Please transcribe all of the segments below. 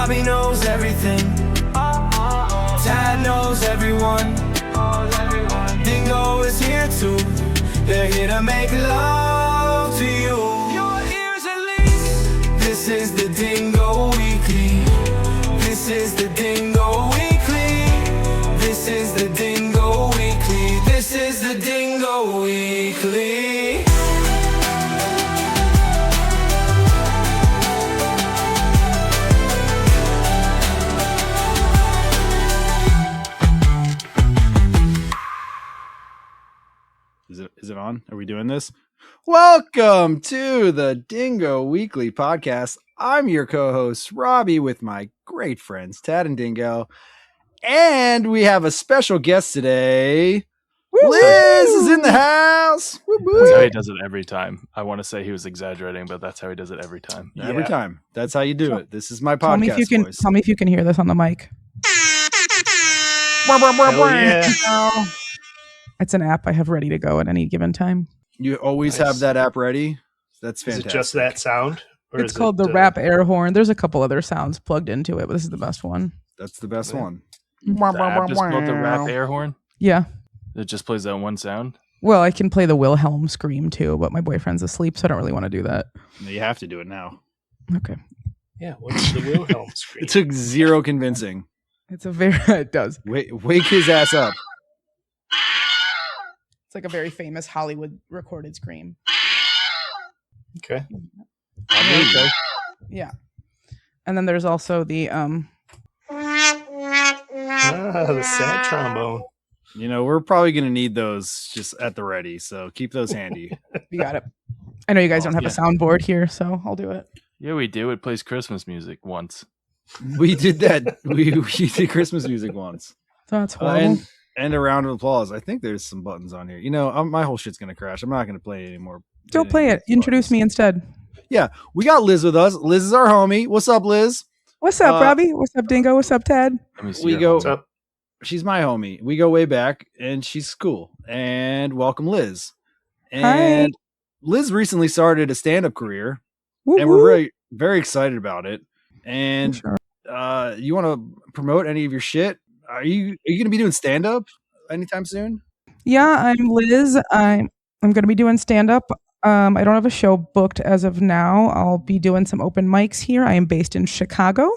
Robbie knows everything. Tad knows everyone. Dingo is here too. They're here to make love to you. Your ears at least. This is the Dingo Weekly. This is the Dingo Weekly. This is the Dingo Weekly. This is the Dingo Weekly. Is it on? Are we doing this? Welcome to the Dingo Weekly Podcast. I'm your co-host, Robbie, with my great friends, Tad and Dingo. And we have a special guest today. Woo-hoo! Lizz is in the house. Woo-hoo! That's how he does it every time. I want to say he was exaggerating, but that's how he does it every time. Yeah. Every time. That's how you do it. This is my podcast tell me if you can hear this on the mic. Yeah. It's an app I have ready to go at any given time. You always have that app ready? That's fantastic. Is it just that sound? Or it's called the Rap Air Horn. There's a couple other sounds plugged into it, but this is the best one. That's the best one. The app just called the Rap Air Horn? Yeah. It just plays that one sound? Well, I can play the Wilhelm scream too, but my boyfriend's asleep, so I don't really want to do that. You have to do it now. Okay. Yeah, what's the Wilhelm scream? It took zero convincing. It does. Wake his ass up. It's like a very famous Hollywood recorded scream. Okay. Yeah. And then there's also the the sad trombone. You know, we're probably going to need those just at the ready, so keep those handy. You got it. I know you guys don't have a soundboard here, so I'll do it. Yeah, we do. It plays Christmas music once. We did that. We did Christmas music once. That's horrible. And a round of applause. I think there's some buttons on here. You know, my whole shit's going to crash. I'm not going to play it anymore. Don't play it. Introduce me instead. Yeah, we got Lizz with us. Lizz is our homie. What's up, Lizz? What's up, Robbie? What's up, Dingo? What's up, Ted? Let me see We go. What's up? She's my homie. We go way back, and she's cool. And welcome, Lizz. And Hi. Lizz recently started a stand-up career, Woo-hoo. and we're very, very excited about it. And Sure. you want to promote any of your shit? Are you going to be doing stand-up anytime soon? Yeah, I'm Lizz. I'm going to be doing stand-up. I don't have a show booked as of now. I'll be doing some open mics here. I am based in Chicago.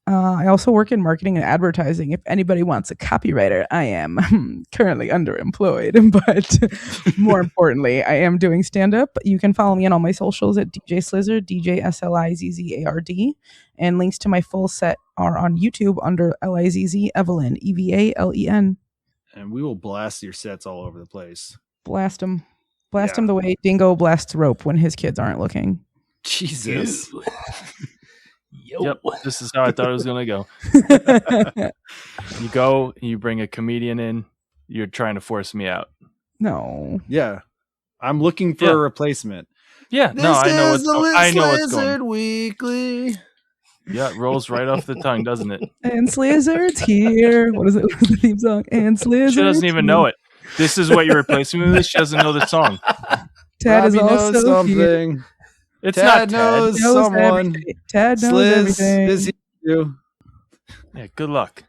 I also work in marketing and advertising. If anybody wants a copywriter, I am currently underemployed. But more importantly, I am doing stand-up. You can follow me on all my socials at DJ Slizzard, DJSLIZZARD. And links to my full set are on YouTube under LIZZ Evelyn, EVALEN. And we will blast your sets all over the place. Blast him. Blast him the way Dingo blasts rope when his kids aren't looking. Jesus. Yep, this is how I thought it was going to go. You go, you bring a comedian in, you're trying to force me out. No. Yeah. I'm looking for a replacement. Yeah, no, I know what's going. Weekly. Yeah, it rolls right off the tongue, doesn't it? And Slizzard's here. What is it? What's the theme song? And Slizzard's She doesn't even know it. This is what you're replacing me with. She doesn't know the song. Tad is Robbie also knows something. here. It's Tad not knows Ted. someone. Everything. Tad knows Sliz everything. is you. Yeah, good luck.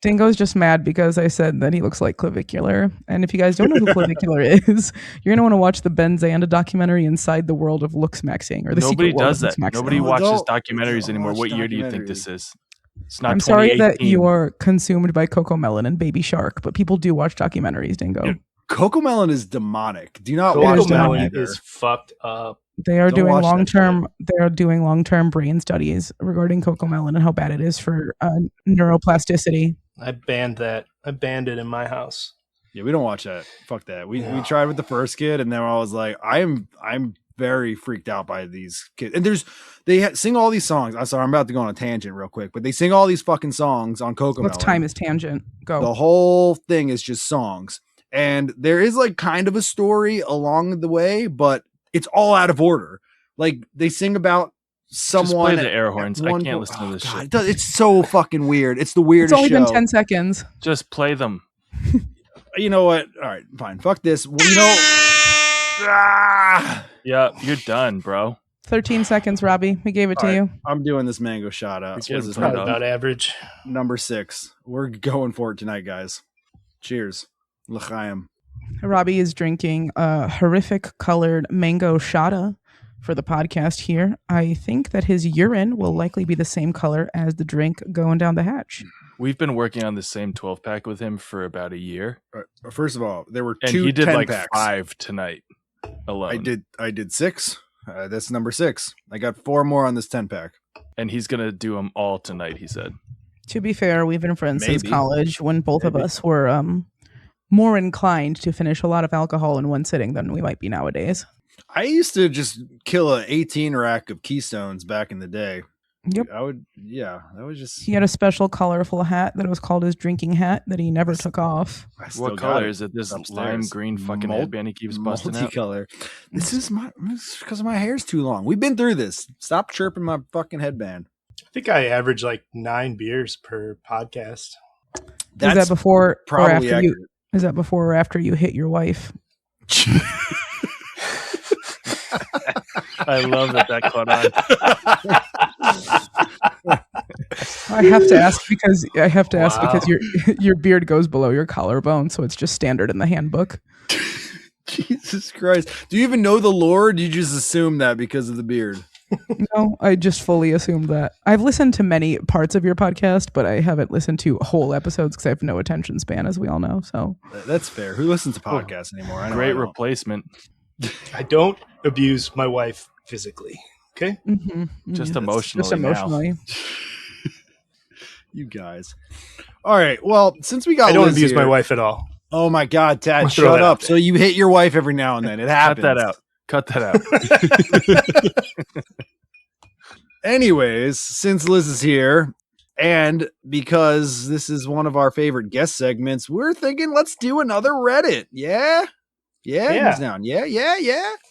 Dingo's just mad because I said that he looks like Clavicular. And if you guys don't know who Clavicular is, you're going to want to watch the Ben Zanda documentary Inside the World of Looks Maxing. Or the Nobody Secret World does of that. Looks Maxing. Nobody No, watches don't documentaries anymore. watch What year do you think this documentaries. is? It's not I'm sorry that 2018. you are consumed by Coco Melon and Baby Shark, but people do watch documentaries, Dingo. Yeah. Coco Melon is demonic. Do not watch Coco that Melon either. is fucked up. They are Don't doing watch that long-term. They are doing long-term brain studies regarding Coco Melon and how bad it is for neuroplasticity. I banned that. I banned it in my house. Yeah, we don't watch that. Fuck that. We tried with the first kid, and then I was like, I'm very freaked out by these kids. And they sing all these songs. I'm sorry, I'm about to go on a tangent real quick, but they sing all these fucking songs on Coco Melon. Let's time his tangent. Go. The whole thing is just songs, and there is like kind of a story along the way, but it's all out of order. Like they sing about someone. Just play the air horns. I can't listen to this shit. It's so fucking weird. It's the weirdest. It's only show. been 10 seconds. Just play them. You know what? All right, fine. Fuck this. Well, you know. Yeah, you're done, bro. 13 seconds, Robbie. We gave it to All right, you. I'm doing this mango shot out. It's getting This is turned Probably up. about average. number 6. We're going for it tonight, guys. Cheers. L'chaim. Robbie is drinking a horrific colored mango shata for the podcast here. I think that his urine will likely be the same color as the drink going down the hatch. We've been working on the same 12-pack with him for about a year. First of all, there were And 2 he did 10 like packs. 5 tonight alone. I did 6. That's number 6. I got 4 more on this 10 pack. And he's going to do them all tonight, he said. To be fair, we've been friends since Maybe. college when both of Maybe. us were more inclined to finish a lot of alcohol in one sitting than we might be nowadays. I used to just kill a 18 rack of Keystones back in the day. Yep. That was just. He had a special colorful hat that was called his drinking hat that he never took off. I still What got color it is it? This upstairs. lime green fucking headband he keeps busting out? Multicolor. This is because my hair's too long. We've been through this. Stop chirping my fucking headband. I think I average like 9 beers per podcast. That's is that before or probably after accurate. you? Is that before or after you hit your wife? I love that caught on. I have to ask because Wow. your beard goes below your collarbone, so it's just standard in the handbook. Jesus Christ. Do you even know the lore? Or do you just assume that because of the beard? No, I just fully assumed that. I've listened to many parts of your podcast, but I haven't listened to whole episodes because I have no attention span, as we all know. So That's fair. Who listens to podcasts anymore? I know Great I don't. replacement. I don't abuse my wife physically. Okay. Just Just emotionally. emotionally. You guys. All right. Well, since we got I don't Liz abuse here- my wife at all. Oh my God, Tad, I'll throw shut that up. out there. So you hit your wife every now and then. It Cut happens. that out. Cut that out. Anyways, since Liz is here, and because this is one of our favorite guest segments, we're thinking let's do another Reddit. Yeah? Yeah? Yeah. Hands down. Yeah. Yeah,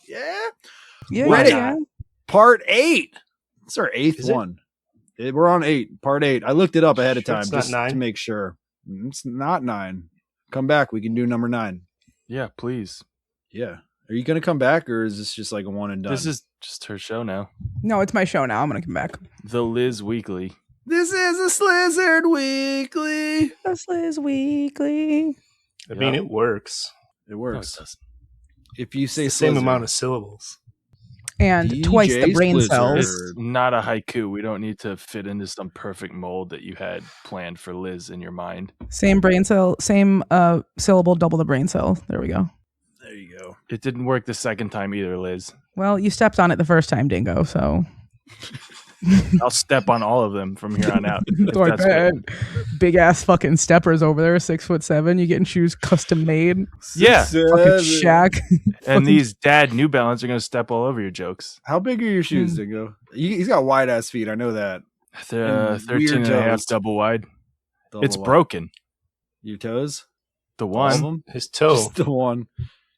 Reddit. yeah. Part 8. It's our 8th Is it? one. We're on 8. Part 8. I looked it up ahead of Sure time it's not just 9? to make sure. It's not 9. Come back. We can do number 9. Yeah, please. Yeah. Are you going to come back, or is this just like a one and done? This is just her show now. No, it's my show now. I'm gonna come back. The Lizz Weekly. This is a Slizzard Weekly. This is weekly. I mean, it works. It No, it works. doesn't. If you say It's the same Slizzard. amount of syllables. And DJ twice the brain Slizzard. cells. It's not a haiku. We don't need to fit into some perfect mold that you had planned for Liz in your mind. Same brain cell, same syllable, double the brain cell. There we go. There you go. It didn't work the second time either, Liz. Well, you stepped on it the first time, Dingo. So I'll step on all of them from here on out. if like that's what- big ass fucking steppers over there, 6'7". You getting shoes custom made. Yeah. Fucking Shaq. And these dad New Balance are going to step all over your jokes. How big are your shoes, Dingo? He's got wide ass feet. I know that. The And 13 and a weird half toes. double wide. Double It's wide. broken. Your toes? The All of one. them? His toe. Just the one.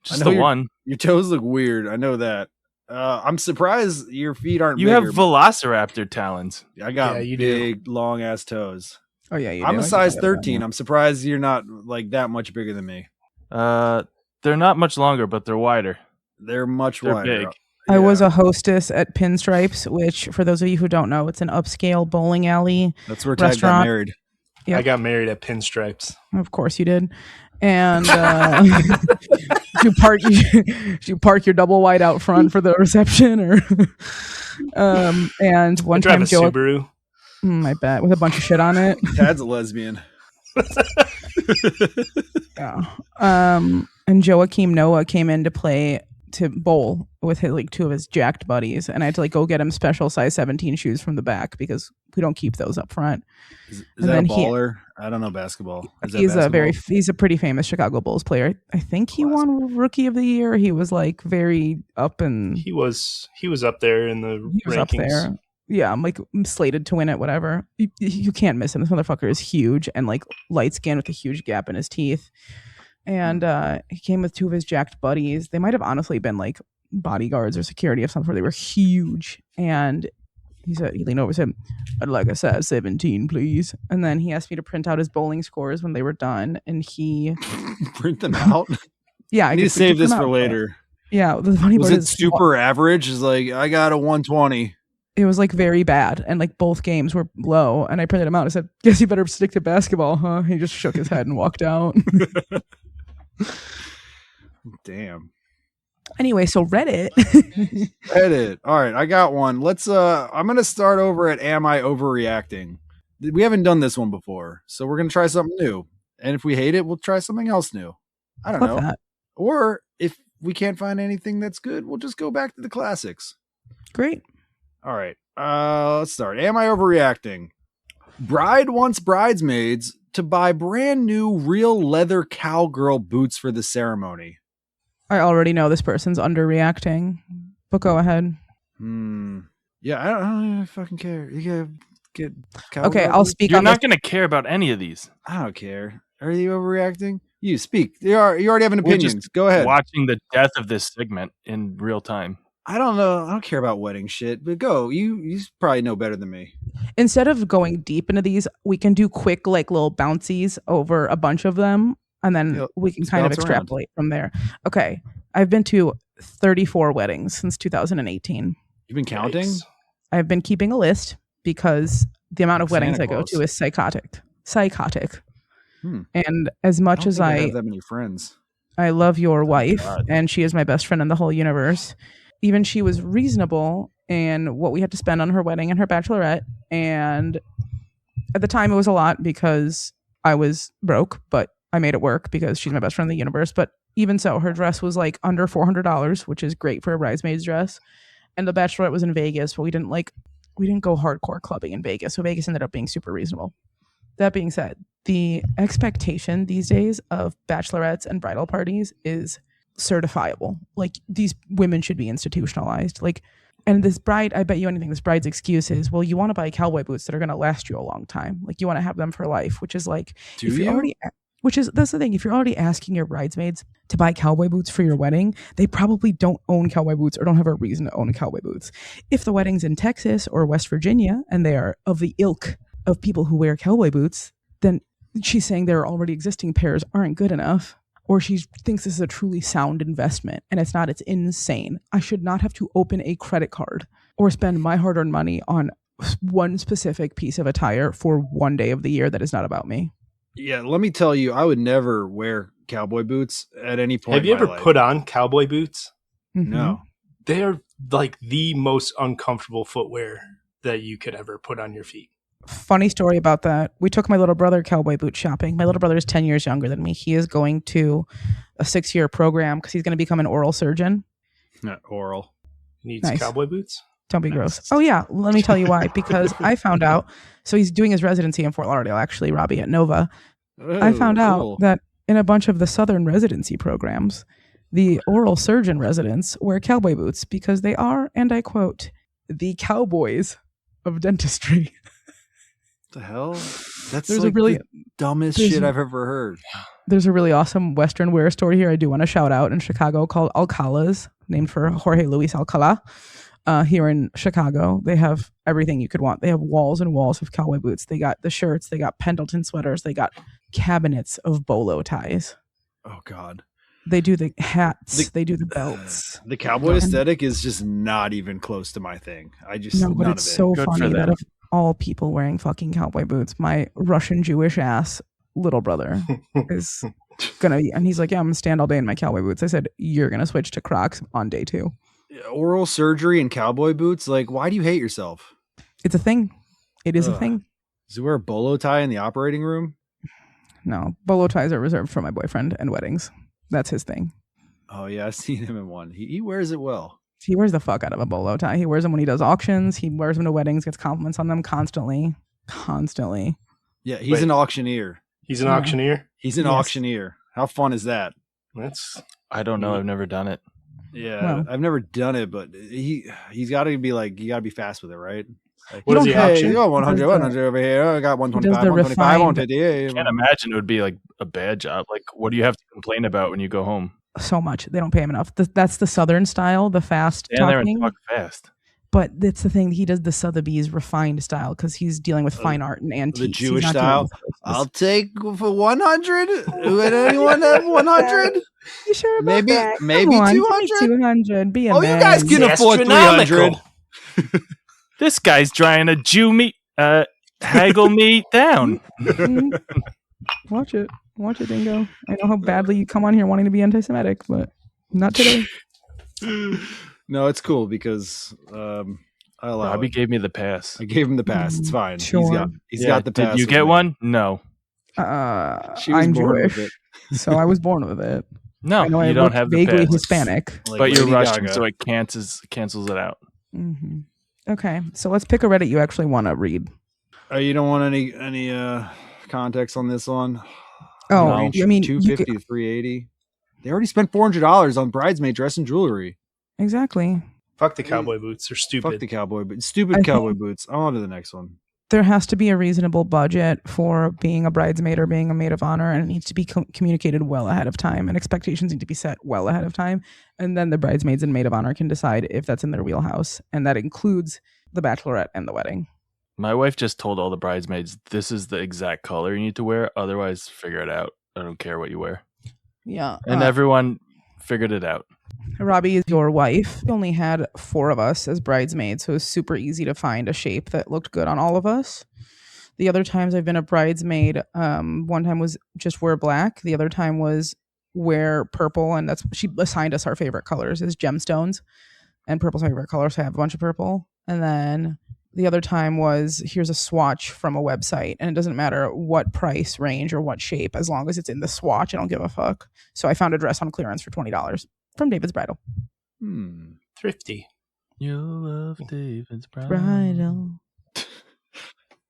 Just I know the you're- one. Your toes look weird. I know that. I'm surprised your feet aren't You have bigger. Velociraptor talons. I got Yeah, you do. big, long ass toes. Oh yeah, you I'm do. a I size get that. 13. I'm surprised you're not like that much bigger than me. They're not much longer, but they're wider. They're much They're wider. big. I was Yeah. a hostess at Pinstripes, which, for those of you who don't know, it's an upscale bowling alley. That's where Tad got restaurant. married. Yep. I got married at Pinstripes. Of course you did. And you park your double wide out front for the reception, or and I one drive time a Joe, Subaru. I bet, with a bunch of shit on it. Tad's a lesbian. Yeah. And Joakim Noah came in to play to bowl with his, like, two of his jacked buddies, and I had to like go get him special size 17 shoes from the back because we don't keep those up front. Is And that a then he- baller? I don't know basketball. Is that He's basketball? a pretty famous Chicago Bulls player. I think he won Rookie of the Year. He was like very up and He was up there in the he was rankings. up there. Yeah, I'm like slated to win it, whatever. You can't miss him. This motherfucker is huge and like light skin with a huge gap in his teeth. And he came with two of his jacked buddies. They might have honestly been like bodyguards or security of some sort. They were huge. And he leaned over and said, "I'd like a size 17, please." And then he asked me to print out his bowling scores when they were done. And he, Print them out. yeah, I need to could save print this them for out, but later. Yeah, the funny Was part it is super average? Is like I got a 120. it was like very bad, and like both games were low. And I printed him out. I said, "Guess you better stick to basketball, huh?" He just shook his head and walked out. Damn. Anyway, so Reddit. Reddit. All right, I got one. Let's. I'm gonna start over at Am I Overreacting? We haven't done this one before, so we're gonna try something new. And if we hate it, we'll try something else new. I don't know. That. Or if we can't find anything that's good, we'll just go back to the classics. Great. All right. Let's start. Am I overreacting? Bride wants bridesmaids to buy brand new real leather cowgirl boots for the ceremony. I already know this person's underreacting, but go ahead. Yeah, I don't even fucking care. You gotta get cowgirl Okay, I'll boots? speak You're on not going to care about any of these. I don't care. Are you overreacting? You speak. You already have an We're opinion. just Go ahead. Watching the death of this segment in real time. I don't know. I don't care about wedding shit, but go. You probably know better than me. Instead of going deep into these, we can do quick, like little bouncies over a bunch of them, and then we can kind of extrapolate from there. Okay, I've been to 34 weddings since 2018. You've been counting? Yikes. I've been keeping a list because the amount of Like weddings Santa I go Claus. to is psychotic. And as much I don't as think I have that many friends. I love your wife, God. and she is my best friend in the whole universe. Even she was reasonable in what we had to spend on her wedding and her bachelorette. And at the time, it was a lot because I was broke, but I made it work because she's my best friend in the universe. But even so, her dress was like under $400, which is great for a bridesmaid's dress. And the bachelorette was in Vegas, but we didn't go hardcore clubbing in Vegas. So Vegas ended up being super reasonable. That being said, the expectation these days of bachelorettes and bridal parties is certifiable. Like, these women should be institutionalized. Like, and this bride, I bet you anything, this bride's excuse is, well, you want to buy cowboy boots that are going to last you a long time. Like, you want to have them for life, which is like, that's the thing. If you're already asking your bridesmaids to buy cowboy boots for your wedding, they probably don't own cowboy boots or don't have a reason to own cowboy boots. If the wedding's in Texas or West Virginia and they are of the ilk of people who wear cowboy boots, then she's saying their already existing pairs aren't good enough, or she thinks this is a truly sound investment, and it's not. It's insane. I should not have to open a credit card or spend my hard-earned money on one specific piece of attire for one day of the year that is not about me. Yeah, let me tell you, I would never wear cowboy boots at any point. Have you in my ever life. put on cowboy boots? No. They're like the most uncomfortable footwear that you could ever put on your feet. Funny story about that. We took my little brother cowboy boot shopping. My little brother is 10 years younger than me. He is going to a 6-year program because he's going to become an oral surgeon. Not oral. Needs Nice. cowboy boots? Don't be gross. Oh, yeah. Let me tell you why. Because I found out. So he's doing his residency in Fort Lauderdale, actually, Robbie, at Nova. I found out that in a bunch of the Southern residency programs, the oral surgeon residents wear cowboy boots because they are, and I quote, the cowboys of dentistry. The hell? That's There's like a really the dumbest shit I've ever heard. There's a really awesome Western wear store here I do want to shout out in Chicago called Alcala's, named for Jorge Luis Alcala. Here in Chicago, they have everything you could want. They have walls and walls of cowboy boots. They got the shirts. They got Pendleton sweaters. They got cabinets of bolo ties. Oh, God. They do the hats. They do the belts. The cowboy aesthetic is just not even close to my thing. I just, No, but none it's of it. so Good for funny that them. of all people wearing fucking cowboy boots, my Russian Jewish ass little brother is gonna be, and he's like, yeah, I'm gonna stand all day in my cowboy boots. I said, you're gonna switch to Crocs on day 2. Oral surgery and cowboy boots? Like, why do you hate yourself? It's a thing. It is a Ugh. thing. Does he wear a bolo tie in the operating room? No, bolo ties are reserved for my boyfriend and weddings. That's his thing. Oh, yeah, I've seen him in one. He wears it well. He wears the fuck out of a bolo tie. He wears them when he does auctions. He wears them to weddings, gets compliments on them constantly. Yeah, he's Wait. an aucheneer. He's an Yeah. auctioneer? He's an Yes. auctioneer. How fun is that? That's I don't know. I've never done it. Yeah, Well. I've never done it, but he's got to be like, you got to be fast with it, right? Like, What does he hey, auction? you got 100, He does 100 over here. I got 125, the 125, refined- 150. I can't imagine it would be like a bad job. Like, what do you have to complain about when you go home? So much. They don't pay him enough. That's the Southern style, the fast Stand there and talking. talk fast. But that's the thing. He does the Sotheby's refined style because he's dealing with fine art and antiques. The He's Jewish not doing style. this other I'll take for 100. Would anyone have 100? You sure about Maybe that? maybe Come on, give me 200. 200. Be a Oh, man. you guys can afford 300. This guy's trying to haggle me down. Mhm. Watch it, Dingo. I know how badly you come on here wanting to be anti-Semitic, but not today. No, it's cool because I allow Robbie it. gave me the pass. I gave him the pass. It's fine. Sure. He's got the pass. Did you with get me. one? No. She was I'm born Jewish, with so I was born with it. No, I know I you don't look have the vaguely pass. Hispanic. Like But you're Lady Russian, Gaga. so it cancels it out. Hmm. Okay, so let's pick a Reddit you actually want to read. You don't want any context on this one? Oh, No. Range I mean, from you 250 to 380. They already spent $400 on bridesmaid dress and jewelry. exactly. Fuck the cowboy boots. They're stupid. Fuck the cowboy boots. Stupid I cowboy think- boots. On to the next one. There has to be a reasonable budget for being a bridesmaid or being a maid of honor, and it needs to be communicated well ahead of time, and expectations need to be set well ahead of time. And then the bridesmaids and maid of honor can decide if that's in their wheelhouse, and that includes the bachelorette and the wedding. My wife just told all the bridesmaids, this is the exact color you need to wear. Otherwise, figure it out. I don't care what you wear. Yeah. And everyone figured it out. Robbie is your wife. We only had 4 of us as bridesmaids, so it was super easy to find a shape that looked good on all of us. The other times I've been a bridesmaid, one time was just wear black. The other time was wear purple, and she assigned us our favorite colors as gemstones, and purple's my favorite color, so I have a bunch of purple. And then the other time was here's a swatch from a website, and it doesn't matter what price range or what shape, as long as it's in the swatch, I don't give a fuck. So I found a dress on clearance for $20 from David's Bridal. Thrifty. You love David's Bridal.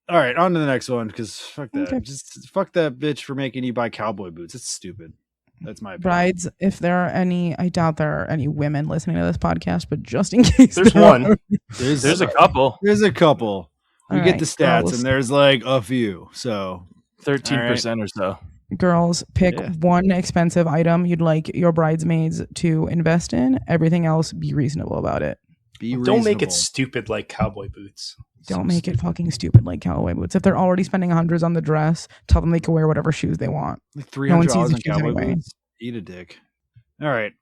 All right, on to the next one because fuck that. Okay. Just fuck that bitch for making you buy cowboy boots. It's stupid. That's my opinion. Brides, if there are any, I doubt there are any women listening to this podcast, but just in case There's there one. are, There's a couple. There's a couple. We All get right, the stats, girls. and there's like a few. So 13% or so. girls, pick Yeah. one expensive item you'd like your bridesmaids to invest in. Everything else, be reasonable about it. be Don't make it reasonable. stupid like cowboy boots. Don't make it fucking stupid like cowboy boots. If they're already spending hundreds on the dress, tell them they can wear whatever shoes they want. Like No one $300 sees on the shoes cowboy anyway. boots. Eat a dick. All right.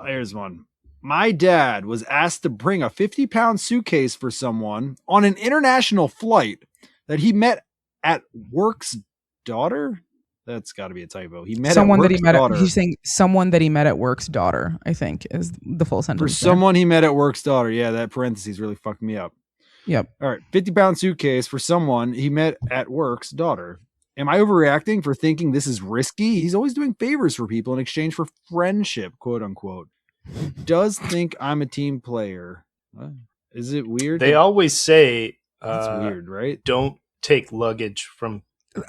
Here's one. My dad was asked to bring a 50-pound suitcase for someone on an international flight that he met at work's daughter. That's got to be a typo. He met Someone at that he work's met daughter. at, he's saying someone that he met at work's daughter, I think is the full For sentence. there. someone he met at work's daughter. Yeah, that parentheses really fucked me up. Yep. All right. 50-pound suitcase for someone he met at work's daughter. Am I overreacting for thinking this is risky? He's always doing favors for people in exchange for friendship, quote unquote. He does think I'm a team player. What? Is it weird? They always say That's weird, right? don't take luggage from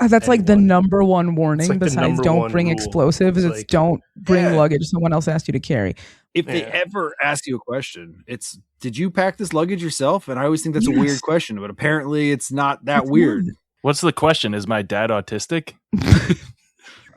That's like the anyone. number one warning like the besides number don't one bring rule. explosives. It's It's like- don't bring Yeah. luggage someone else asked you to carry. If they Yeah. ever ask you a question, it's did you pack this luggage yourself? And I always think that's a Yes. weird question, but apparently it's not that It's weird. not. What's the question? Is my dad autistic?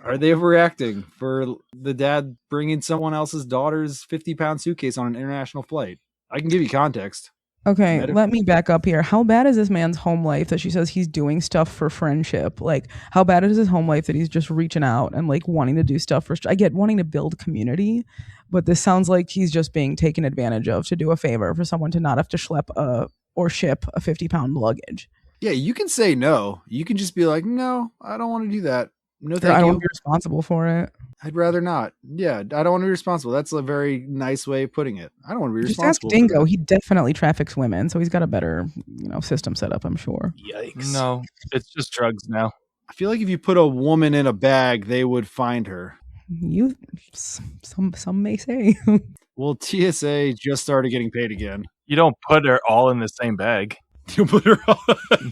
Are they overreacting for the dad bringing someone else's daughter's 50-pound suitcase on an international flight? I can give you context. Okay, Meta- let me back up here. How bad is this man's home life that she says he's doing stuff for friendship? Like, how bad is his home life that he's just reaching out and like wanting to do stuff for? I get wanting to build community, but this sounds like he's just being taken advantage of to do a favor for someone to not have to schlep or ship a 50-pound luggage. Yeah, you can say no. You can just be like, no, I don't want to do that. No, I thank don't you. want to be responsible for it. I'd rather not. Yeah, I don't want to be responsible. That's a very nice way of putting it. I don't want to be Just ask responsible. for Dingo. that. He definitely traffics women, so he's got a better, system set up, I'm sure. Yikes. No, it's just drugs now. I feel like if you put a woman in a bag, they would find her. Some may say. Well, TSA just started getting paid again. You don't put her all in the same bag. You put her on.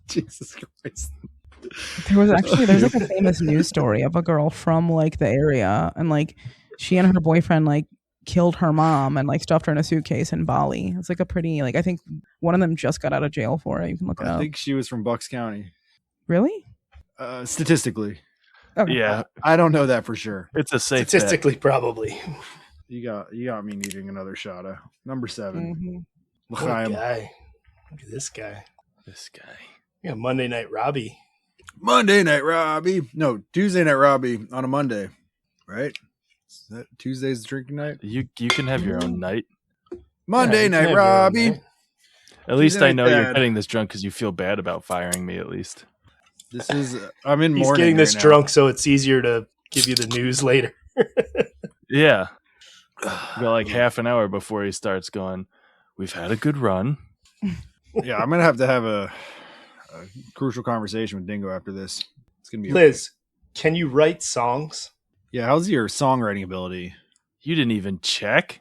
Jesus Christ. There's like a famous news story of a girl from like the area, and like she and her boyfriend like killed her mom and like stuffed her in a suitcase in Bali. It's like a pretty I think one of them just got out of jail for it. You can look it I up. think she was from Bucks County. Really? Statistically. Okay. Yeah, I don't know that for sure. it's a safe bet. Statistically, probably. You got me needing another shot of number 7. Mhm. What a guy. Look at this guy. This guy. Yeah, Monday Night Robbie. Monday Night Robbie. No, Tuesday Night Robbie on a Monday, right? Is that Tuesday's drinking night? You can have your own night. Monday you can have Night your own Robbie. night. At least Tuesday I night know you're dad. getting this drunk because you feel bad about firing me. At least. This is I'm in He's mourning getting this right now. drunk so it's easier to give you the news later. Yeah. You got like half an hour before he starts going. We've had a good run. Yeah, I'm gonna have a crucial conversation with Dingo after this. It's gonna be Liz, can you write songs? Yeah, how's your songwriting ability? You didn't even check.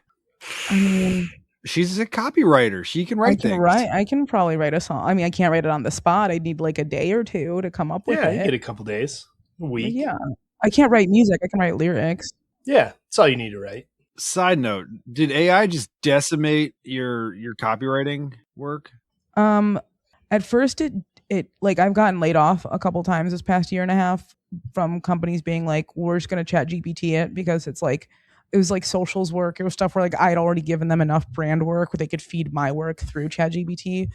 I mean, She's a copywriter. She can write things. I can probably write a song. I mean, I can't write it on the spot. I'd need like a day or two to come up with Yeah, you it. get a couple days, a week. Yeah, I can't write music. I can write lyrics. Yeah, that's all you need to write. Side note: did AI just decimate your copywriting work? At first it like I've gotten laid off a couple times this past year and a half from companies being like, we're just gonna chat GPT it because it was like socials work. It was stuff where like I'd already given them enough brand work where they could feed my work through ChatGPT.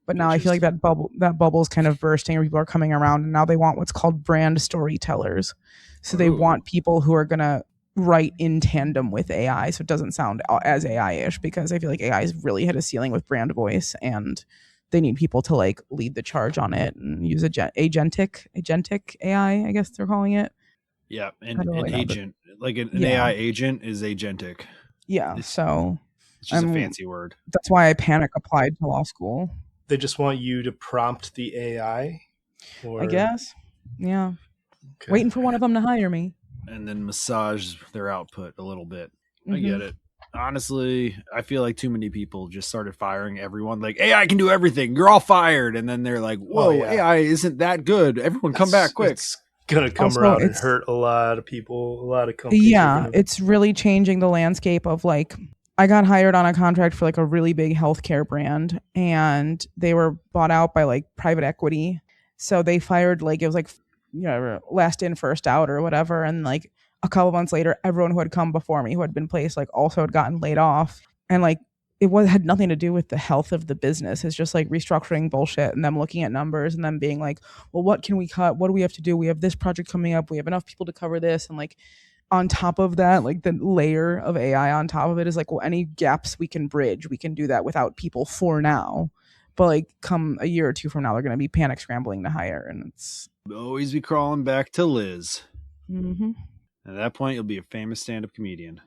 But now I feel like that bubble is kind of bursting, or people are coming around, and now they want what's called brand storytellers. So they want people who are gonna write in tandem with AI, so it doesn't sound as AI-ish, because I feel like AI has really hit a ceiling with brand voice, and they need people to like lead the charge on it and use agentic AI, I guess they're calling it. Yeah, I and don't an really know agent, like an Yeah. AI agent, is agentic. Yeah, so It's just a I'm- fancy word. that's why I panic applied to law school. They just want you to prompt the AI. Or, I guess. Yeah. Okay. Waiting for one of them to hire me. And then massage their output a little bit. I Mhm. get it. Honestly, I feel like too many people just started firing everyone. Like, AI can do everything. You're all fired. And then they're like, whoa, yeah. AI isn't that good. Everyone come back quick. It's gonna come Also, around and it's- hurt a lot of people. A lot of companies. are Yeah, gonna- it's really changing the landscape of like I got hired on a contract for like a really big healthcare brand, and they were bought out by like private equity. So they fired like it was like last in first out or whatever, and like a couple months later everyone who had come before me who had been placed like also had gotten laid off, and like had nothing to do with the health of the business. It's just like restructuring bullshit and them looking at numbers and them being like, well, what can we cut? What do we have to do? We have this project coming up. We have enough people to cover this. And like on top of that, like the layer of AI on top of it is like, well, any gaps we can bridge, we can do that without people for now. But like come a year or two from now, they're going to be panic scrambling to hire. And it's... Always be crawling back to Liz. Mm-hmm. At that point, you'll be a famous stand-up comedian.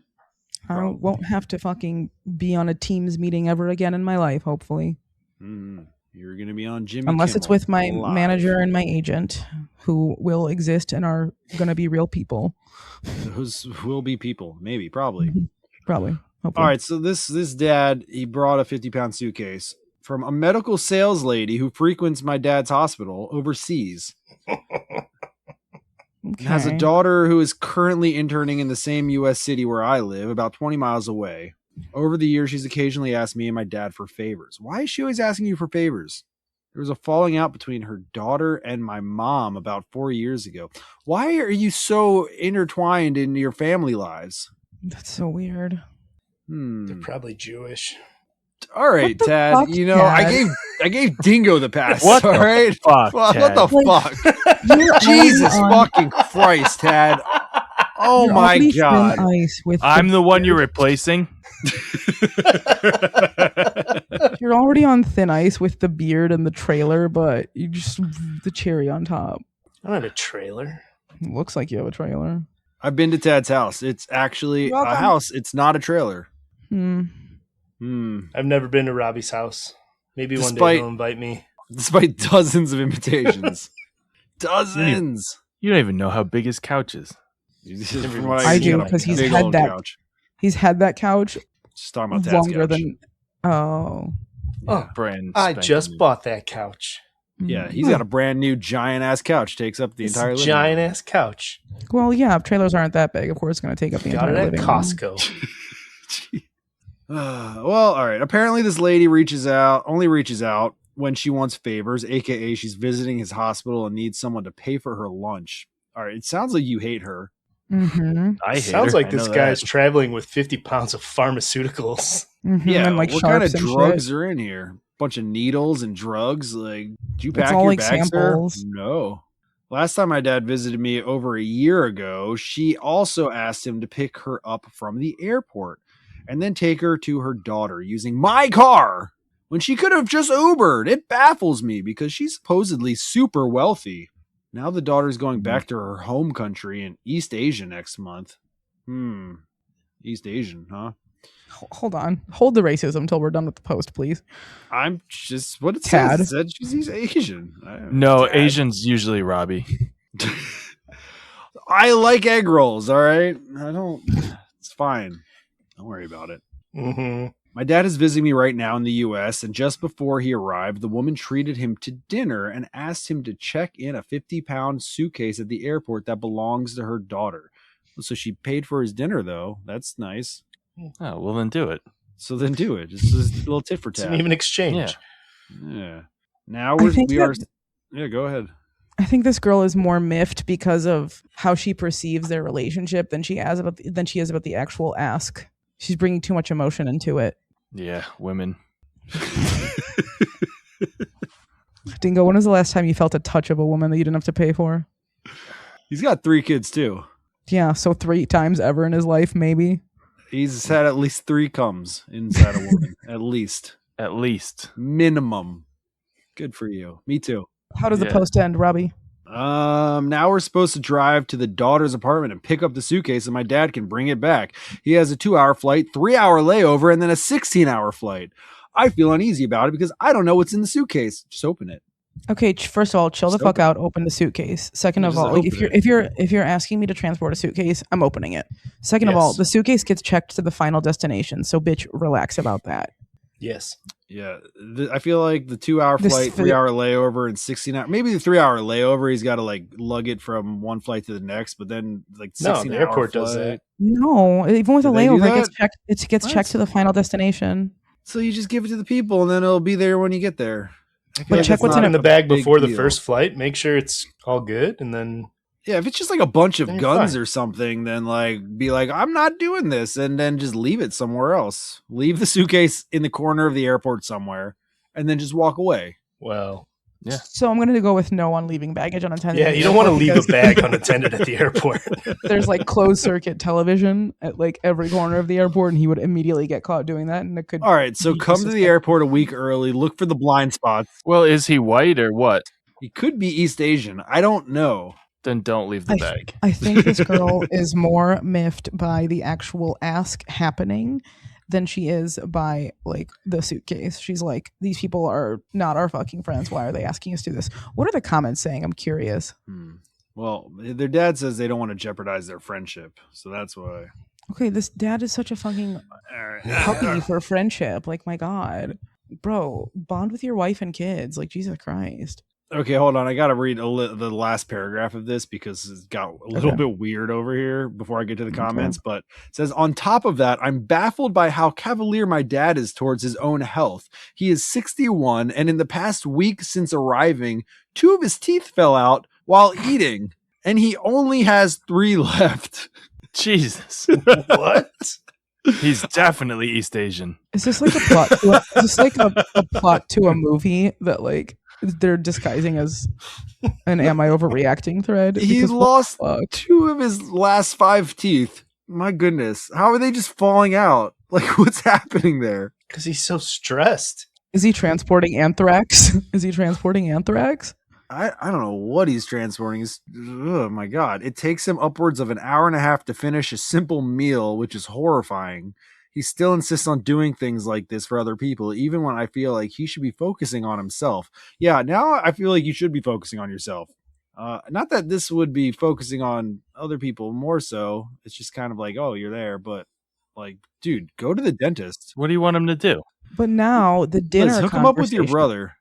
I won't have to fucking be on a Teams meeting ever again in my life, hopefully. You're going to be on Jimmy Unless it's Kimmel with my live. manager and my agent, who will exist and are going to be real people. Those will be people. Maybe, probably. Probably. Hopefully. All right, so this dad, he brought a 50-pound suitcase from a medical sales lady who frequents my dad's hospital overseas. Okay. Has a daughter who is currently interning in the same U.S. city where I live, about 20 miles away. Over the years, she's occasionally asked me and my dad for favors. Why is she always asking you for favors? There was a falling out between her daughter and my mom about 4 years ago. Why are you so intertwined in your family lives? That's so weird. They're probably Jewish. All right, What the Tad. fuck, You know, Tad? I gave Dingo the pass. What all the right? fuck, What Tad? the Like, fuck? Jesus fucking Christ, Tad. Oh You're my already God. thin ice with I'm the one you're replacing. you're already on thin ice with the beard and the trailer, but you just the cherry on top. I don't have a trailer. It looks like you have a trailer. I've been to Tad's house. It's actually a Welcome. house. It's not a trailer. I've never been to Robbie's house. Maybe one day Despite- he'll invite me. Despite dozens of invitations. Dozens. You don't even know how big his couch is. From what I see, do, got a 'cause he's big had old that couch. He's had that couch Just talking about Tad's longer couch. than Oh, Brand I spanking just new. bought that couch. Yeah, he's got a brand new giant ass couch. Takes up the It's entire a living giant room. ass couch. Well, yeah, if trailers aren't that big, of course it's going to take up the Got entire it at living room. Costco. Well, all right. Apparently, this lady only reaches out when she wants favors, aka she's visiting his hospital and needs someone to pay for her lunch. All right, it sounds like you hate her. Mm-hmm. I hate Sounds her. like I this know guy's that. traveling with 50 pounds of pharmaceuticals. Mm-hmm. Yeah, and like what kind of sharps and drugs shit. are in here? Bunch of needles and drugs. Like, do you It's pack all your like bags, sir? samples. No. Last time my dad visited me over a year ago, she also asked him to pick her up from the airport and then take her to her daughter using my car when she could have just Ubered. It baffles me because she's supposedly super wealthy. Now the daughter's going back to her home country in East Asia next month. East Asian, huh? Hold on. Hold the racism till we're done with the post, please. I'm just what it Tad. says. It said she's Asian. No, Tad. Asian's usually Robbie. I like egg rolls. All right, I don't. It's fine. Don't worry about it. Mm-hmm. My dad is visiting me right now in the U.S., and just before he arrived, the woman treated him to dinner and asked him to check in a 50-pound suitcase at the airport that belongs to her daughter. So she paid for his dinner, though. That's nice. Oh, well, then do it. So then do it. Just a little tit for It's tat. an even exchange. Yeah. Now I we think are. that- Yeah, go ahead. I think this girl is more miffed because of how she perceives their relationship than she is about the actual ask. She's bringing too much emotion into it. Yeah, women. Dingo, when was the last time you felt a touch of a woman that you didn't have to pay for? He's got 3 kids too. Yeah, so 3 times ever in his life, maybe. He's had at least 3 comes inside a woman. At least. At least. Minimum. Good for you. Me too. How does the Yeah. post end, Robbie? Now we're supposed to drive to the daughter's apartment and pick up the suitcase so my dad can bring it back. He has a 2-hour flight, 3-hour layover, and then a 16-hour flight. I feel uneasy about it because I don't know what's in the suitcase. Just open it. Okay, first of all, chill the Just fuck open out. Open the suitcase. Second of Just all, like, open if you're asking me to transport a suitcase, I'm opening it. Second of all, Yes. the suitcase gets checked to the final destination. So, bitch, relax about that. Yes. Yeah, I feel like the 2-hour This flight, fi- 3-hour layover, and 16-hour. Maybe the 3-hour layover, he's got to like lug it from one flight to the next. But then like 16 No, the airport does that. No, even with Do a they do layover, it gets that? checked. It gets What? checked to the final destination. So you just give it to the people, and then it'll be there when you get there. I feel But like check that's what's not in In a the bag big before the deal. first flight. Make sure it's all good, and then Yeah, if it's just like a bunch of Then you're guns fine. or something, then like be like, I'm not doing this, and then just leave it somewhere else. Leave the suitcase in the corner of the airport somewhere, and then just walk away. well, Yeah. So I'm going to go with no on leaving baggage unattended. yeah, in the you don't want to airport leave a because bag unattended at the airport. There's like closed circuit television at like every corner of the airport, and he would immediately get caught doing that, and it could. All right, so be come to the suspect. airport a week early. Look for the blind spots. Well, is he white or what? He could be East Asian. I don't know. Then don't leave the bag. I think this girl is more miffed by the actual ask happening than she is by like the suitcase. She's like, these people are not our fucking friends. Why are they asking us to do this? What are the comments saying? I'm curious. Well, their dad says they don't want to jeopardize their friendship, so that's why. Okay, this dad is such a fucking All right. puppy for friendship. Like, my God. Bro, bond with your wife and kids. Like, Jesus Christ. Okay, hold on. I got to read the last paragraph of this because it's got a little Okay. bit weird over here before I get to the comments. But it says, on top of that, I'm baffled by how cavalier my dad is towards his own health. He is 61, and in the past week since arriving, 2 of his teeth fell out while eating, and he only has 3 left. Jesus. What? He's definitely East Asian. Is this like a plot? Is this like a plot to a movie that like they're disguising as an "Am I overreacting?" thread? He Because what lost the fuck? 2 of his last 5 teeth. My goodness. How are they just falling out? Like, what's happening there? Because he's so stressed. Is he transporting anthrax? Is he transporting anthrax? I don't know what he's transporting. Oh my God. It takes him upwards of an hour and a half to finish a simple meal, which is horrifying. He still insists on doing things like this for other people, even when I feel like he should be focusing on himself. Yeah, now I feel like you should be focusing on yourself. Not that this would be focusing on other people more so. It's just kind of like, oh, you're there, but like, dude, go to the dentist. What do you want him to do? But now the dinner Liz, hook him up with your conversation- brother.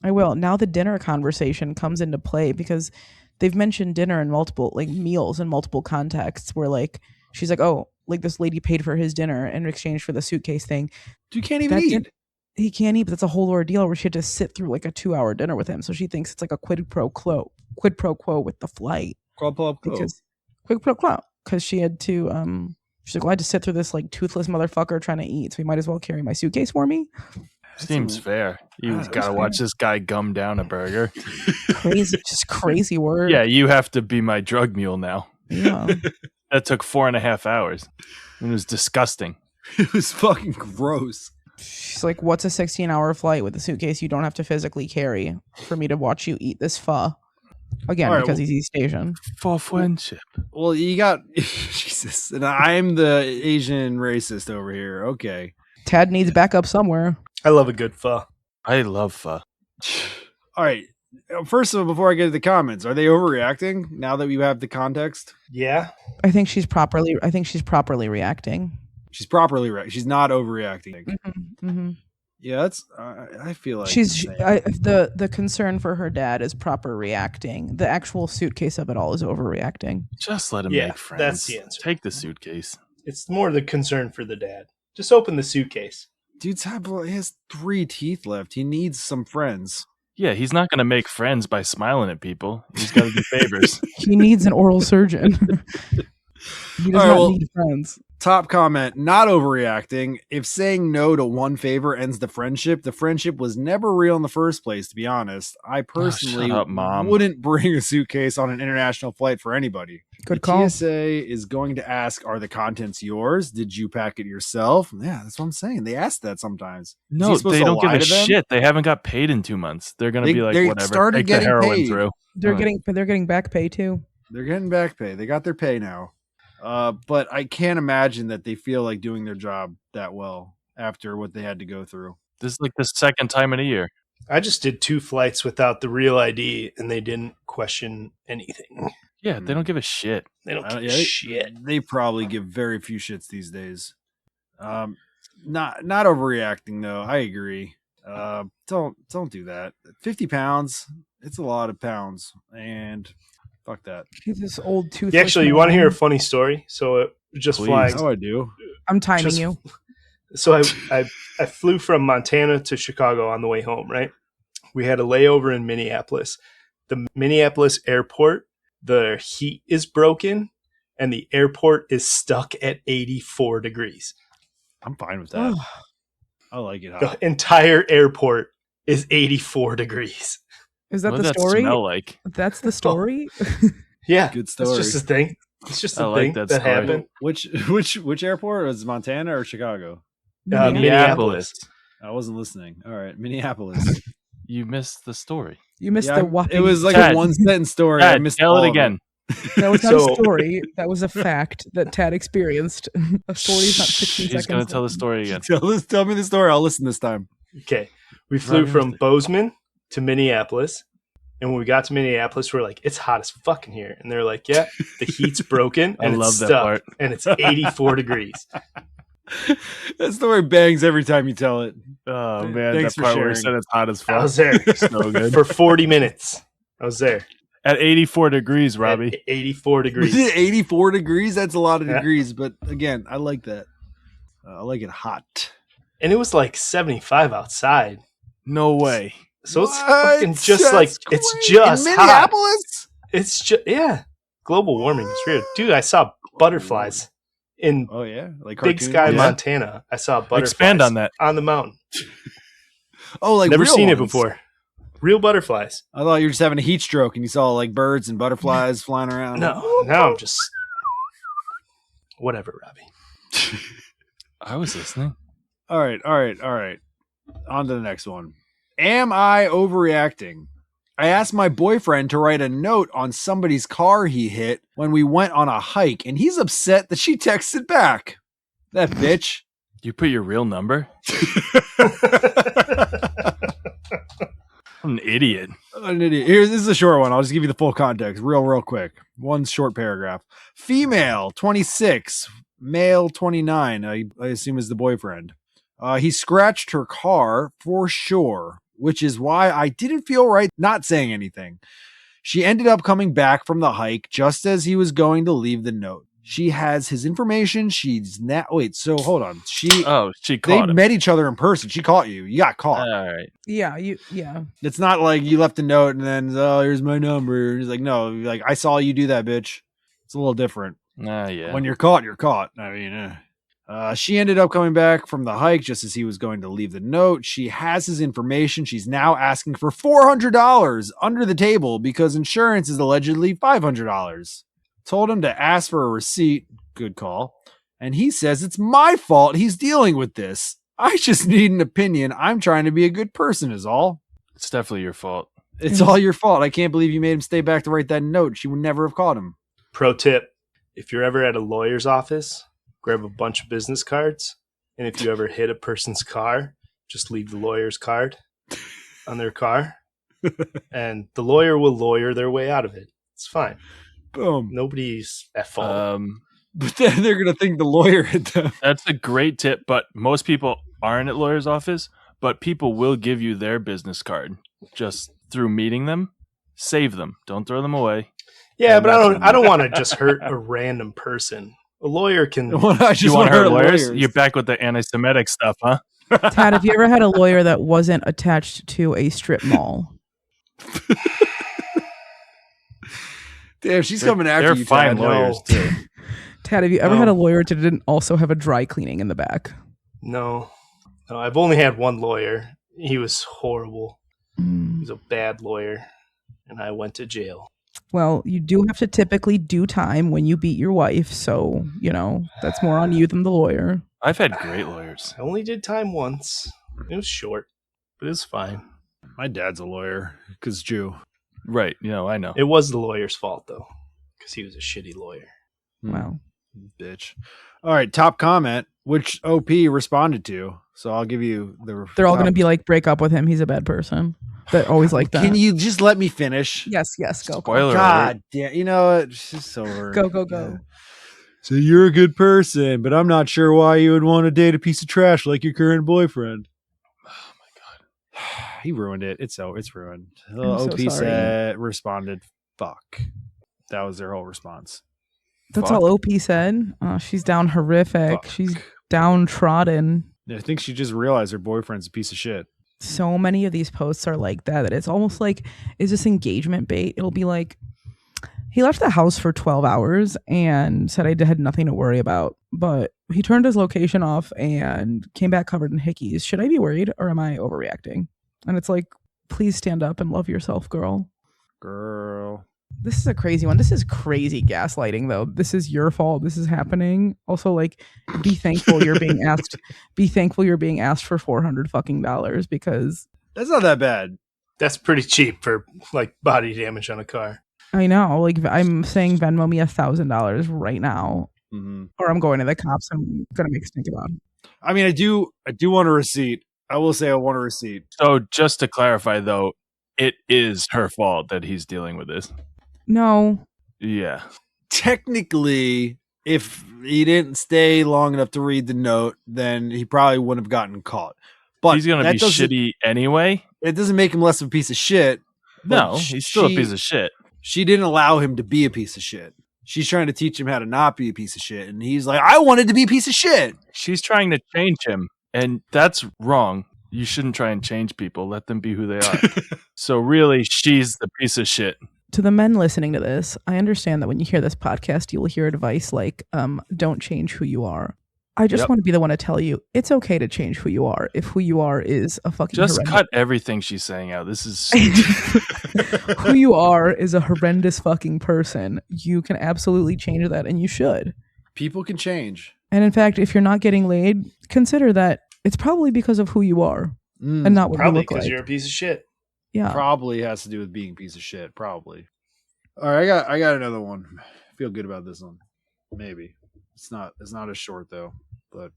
I will. Now the dinner conversation comes into play because they've mentioned dinner in multiple like meals in multiple contexts where like she's like, oh, like this lady paid for his dinner in exchange for the suitcase thing. You can't even That eat. din- He can't eat, but that's a whole ordeal where she had to sit through like a 2-hour dinner with him. So she thinks it's like a quid pro quo with the flight because quid pro quo because she had to she's like, well, I had to sit through this like toothless motherfucker trying to eat, so he might as well carry my suitcase for me. Seems fair. You've got to watch this guy gum down a burger. Crazy, just crazy word. Yeah, you have to be my drug mule now. Yeah. That took 4.5 hours. It was disgusting. It was fucking gross. She's like, what's a 16-hour flight with a suitcase you don't have to physically carry for me to watch you eat this pho? Again, All right, because he's East Asian. For friendship. Well, you got Jesus, and I'm the Asian racist over here. Okay. Tad needs backup somewhere. I love a good pho. I love pho. All right. First of all, before I get to the comments, are they overreacting now that you have the context? Yeah. I think she's properly reacting. She's properly right. She's not overreacting. Mm-hmm. Yeah, that's. I feel like the concern for her dad is proper reacting. The actual suitcase of it all is overreacting. Just let him Yeah, make friends. that's the answer. Take the suitcase. It's more the concern for the dad. Just open the suitcase. Dude's he has 3 teeth left. He needs some friends. Yeah, he's not going to make friends by smiling at people. He's got to do favors. He needs an oral surgeon. He does not need friends. Top comment, not overreacting. If saying no to one favor ends the friendship was never real in the first place, to be honest. I personally shut up, Mom. wouldn't bring a suitcase on an international flight for anybody. Good call. TSA is going to ask, are the contents yours? Did you pack it yourself? Yeah, that's what I'm saying. They ask that sometimes. No, they don't give a shit. They haven't got paid in 2 months. They're going to be like, whatever. Started take the getting heroin paid. through. They're getting back pay too. They're getting back pay. They got their pay now. But I can't imagine that they feel like doing their job that well after what they had to go through. This is like the second time in a year. I just did 2 flights without the real ID, and they didn't question anything. Yeah, they don't give a shit. They don't give a shit. They probably give very few shits these days. Not overreacting though. I agree. Don't do that. 50 pounds. It's a lot of pounds, and fuck that. He's this old tooth. Actually, you want to hear a funny story? So it just flagged. Oh, I do. I'm timing you. So I flew from Montana to Chicago on the way home, right? We had a layover in Minneapolis. The Minneapolis airport, the heat is broken, and the airport is stuck at 84 degrees. I'm fine with that. I like it hot. The entire airport is 84 degrees. Is that What the does that story? smell like? That's the story. Yeah, Good story. It's just a thing. It's just a I like thing that that story. happened. Which airport? Was it Montana or Chicago? Minneapolis. I wasn't listening. All right, Minneapolis. You missed the story. You missed the whopping. It was like Tad, a 1 sentence story. I Tad, missed tell all it of again. That was not a So- story. That was a fact that Tad experienced. A story is not 16 She's seconds. going to tell the story again. Tell me the story. I'll listen this time. Okay. We flew Right, from missed it. Bozeman to Minneapolis. And when we got to Minneapolis, we're like, it's hot as fuck in here. And they're like, yeah, the heat's broken I and love it's that stuck. part. And it's 84 degrees. That story bangs every time you tell it. Oh, man. Thanks that for part where he sharing. said it's hot as I fuck. was there So good. for 40 minutes. I was there. At 84 degrees, Robbie. At 84 Was degrees. it 84 degrees? That's a lot of Yeah. degrees. But again, I like that. I like it hot. And it was like 75 outside. No way. So it's What? fucking just That's like, it's crazy. just in hot. Minneapolis. It's just, yeah. Global warming is real. Dude, I saw butterflies in Oh yeah, like Big cartoons? Sky, Yeah. Montana. I saw butterflies. Expand on that. On the mountain. Oh, like Never real seen it ones. before. Real butterflies. I thought you were just having a heat stroke and you saw like birds and butterflies flying around. No, now I'm just whatever, Robbie. I was listening. All right. On to the next one. Am I overreacting? I asked my boyfriend to write a note on somebody's car he hit when we went on a hike, and he's upset that she texted back. That bitch. You put your real number? I'm an idiot. An idiot. Here, this is a short one. I'll just give you the full context, real quick. One short paragraph. Female, 26. Male, 29. I assume is the boyfriend. He scratched her car for sure, which is why I didn't feel right not saying anything. She ended up coming back from the hike just as he was going to leave the note. She has his information. She's now. Wait, so hold on. She She they caught him. met each other in person. She caught you. You got caught. All right. Yeah. It's not like you left a note and then, oh, here's my number. And he's like, no, like, I saw you do that, bitch. It's a little different. Yeah. When you're caught, you're caught. I mean, She ended up coming back from the hike just as he was going to leave the note. She has his information. She's now asking for $400 under the table because insurance is allegedly $500. Told him to ask for a receipt. Good call. And he says it's my fault he's dealing with this. I just need an opinion. I'm trying to be a good person is all. It's definitely your fault. It's all your fault. I can't believe you made him stay back to write that note. She would never have caught him. Pro tip, if you're ever at a lawyer's office, grab a bunch of business cards, and if you ever hit a person's car, just leave the lawyer's card on their car, and the lawyer will lawyer their way out of it. It's fine. Boom. Nobody's at fault. But then they're going to think the lawyer hit them. That's a great tip, but most people aren't at lawyer's office, but people will give you their business card just through meeting them. Save them. Don't throw them away. Yeah, but I don't want to just hurt a random person. A lawyer can. You want to hurt lawyers? You're back with the anti-Semitic stuff, huh? Tad, have you ever had a lawyer that wasn't attached to a strip mall? Damn, she's coming after you. They're fine lawyers too. Tad, have you ever had a lawyer that didn't also have a dry cleaning in the back? No, I've only had one lawyer. He was horrible. He was a bad lawyer, and I went to jail. Well, you do have to typically do time when you beat your wife, so, that's more on you than the lawyer. I've had great lawyers. I only did time once. It was short, but it was fine. My dad's a lawyer because Jew. Right, I know. It was the lawyer's fault, though, because he was a shitty lawyer. Wow. Bitch. All right, top comment, which OP responded to. So I'll give you the... They're all going to be like, break up with him. He's a bad person. They're always like that. Can you just let me finish? Yes, go. Spoiler God alert. damn. You know what? It's just over. Go. Yeah. So you're a good person, but I'm not sure why you would want to date a piece of trash like your current boyfriend. Oh my God. He ruined it. It's ruined. OP responded, fuck. That was their whole response. That's all OP said. She's down horrific. Fuck. She's downtrodden. I think she just realized her boyfriend's a piece of shit. So many of these posts are like that it's almost like, is this engagement bait? It'll be like, he left the house for 12 hours and said I had nothing to worry about, but he turned his location off and came back covered in hickeys. Should I be worried or am I overreacting? And it's like, please stand up and love yourself, girl. This is a crazy one. This is crazy gaslighting, though. This is your fault. This is happening. Also, like, be thankful you're being asked. Be thankful you're being asked for $400 fucking dollars because that's not that bad. That's pretty cheap for like body damage on a car. I know. Like, I'm saying Venmo me $1,000 right now, or I'm going to the cops. I'm gonna make a stink about it. I mean, I do want a receipt. I will say I want a receipt. So just to clarify, though, it is her fault that he's dealing with this. No. Yeah. Technically, if he didn't stay long enough to read the note, then he probably wouldn't have gotten caught. But he's going to be shitty anyway. It doesn't make him less of a piece of shit. No, he's still a piece of shit. She didn't allow him to be a piece of shit. She's trying to teach him how to not be a piece of shit. And he's like, I wanted to be a piece of shit. She's trying to change him. And that's wrong. You shouldn't try and change people. Let them be who they are. So really, she's the piece of shit. To the men listening to this, I understand that when you hear this podcast, you will hear advice like, don't change who you are. I just want to be the one to tell you, it's okay to change who you are if who you are is a fucking Just horrendous. cut everything she's saying out. This is... Who you are is a horrendous fucking person. You can absolutely change that, and you should. People can change. And in fact, if you're not getting laid, consider that it's probably because of who you are and not what you Probably look like. because you're a piece of shit. Yeah. Probably has to do with being a piece of shit. Probably. All right, I got another one. I feel good about this one. Maybe. It's not as short though. But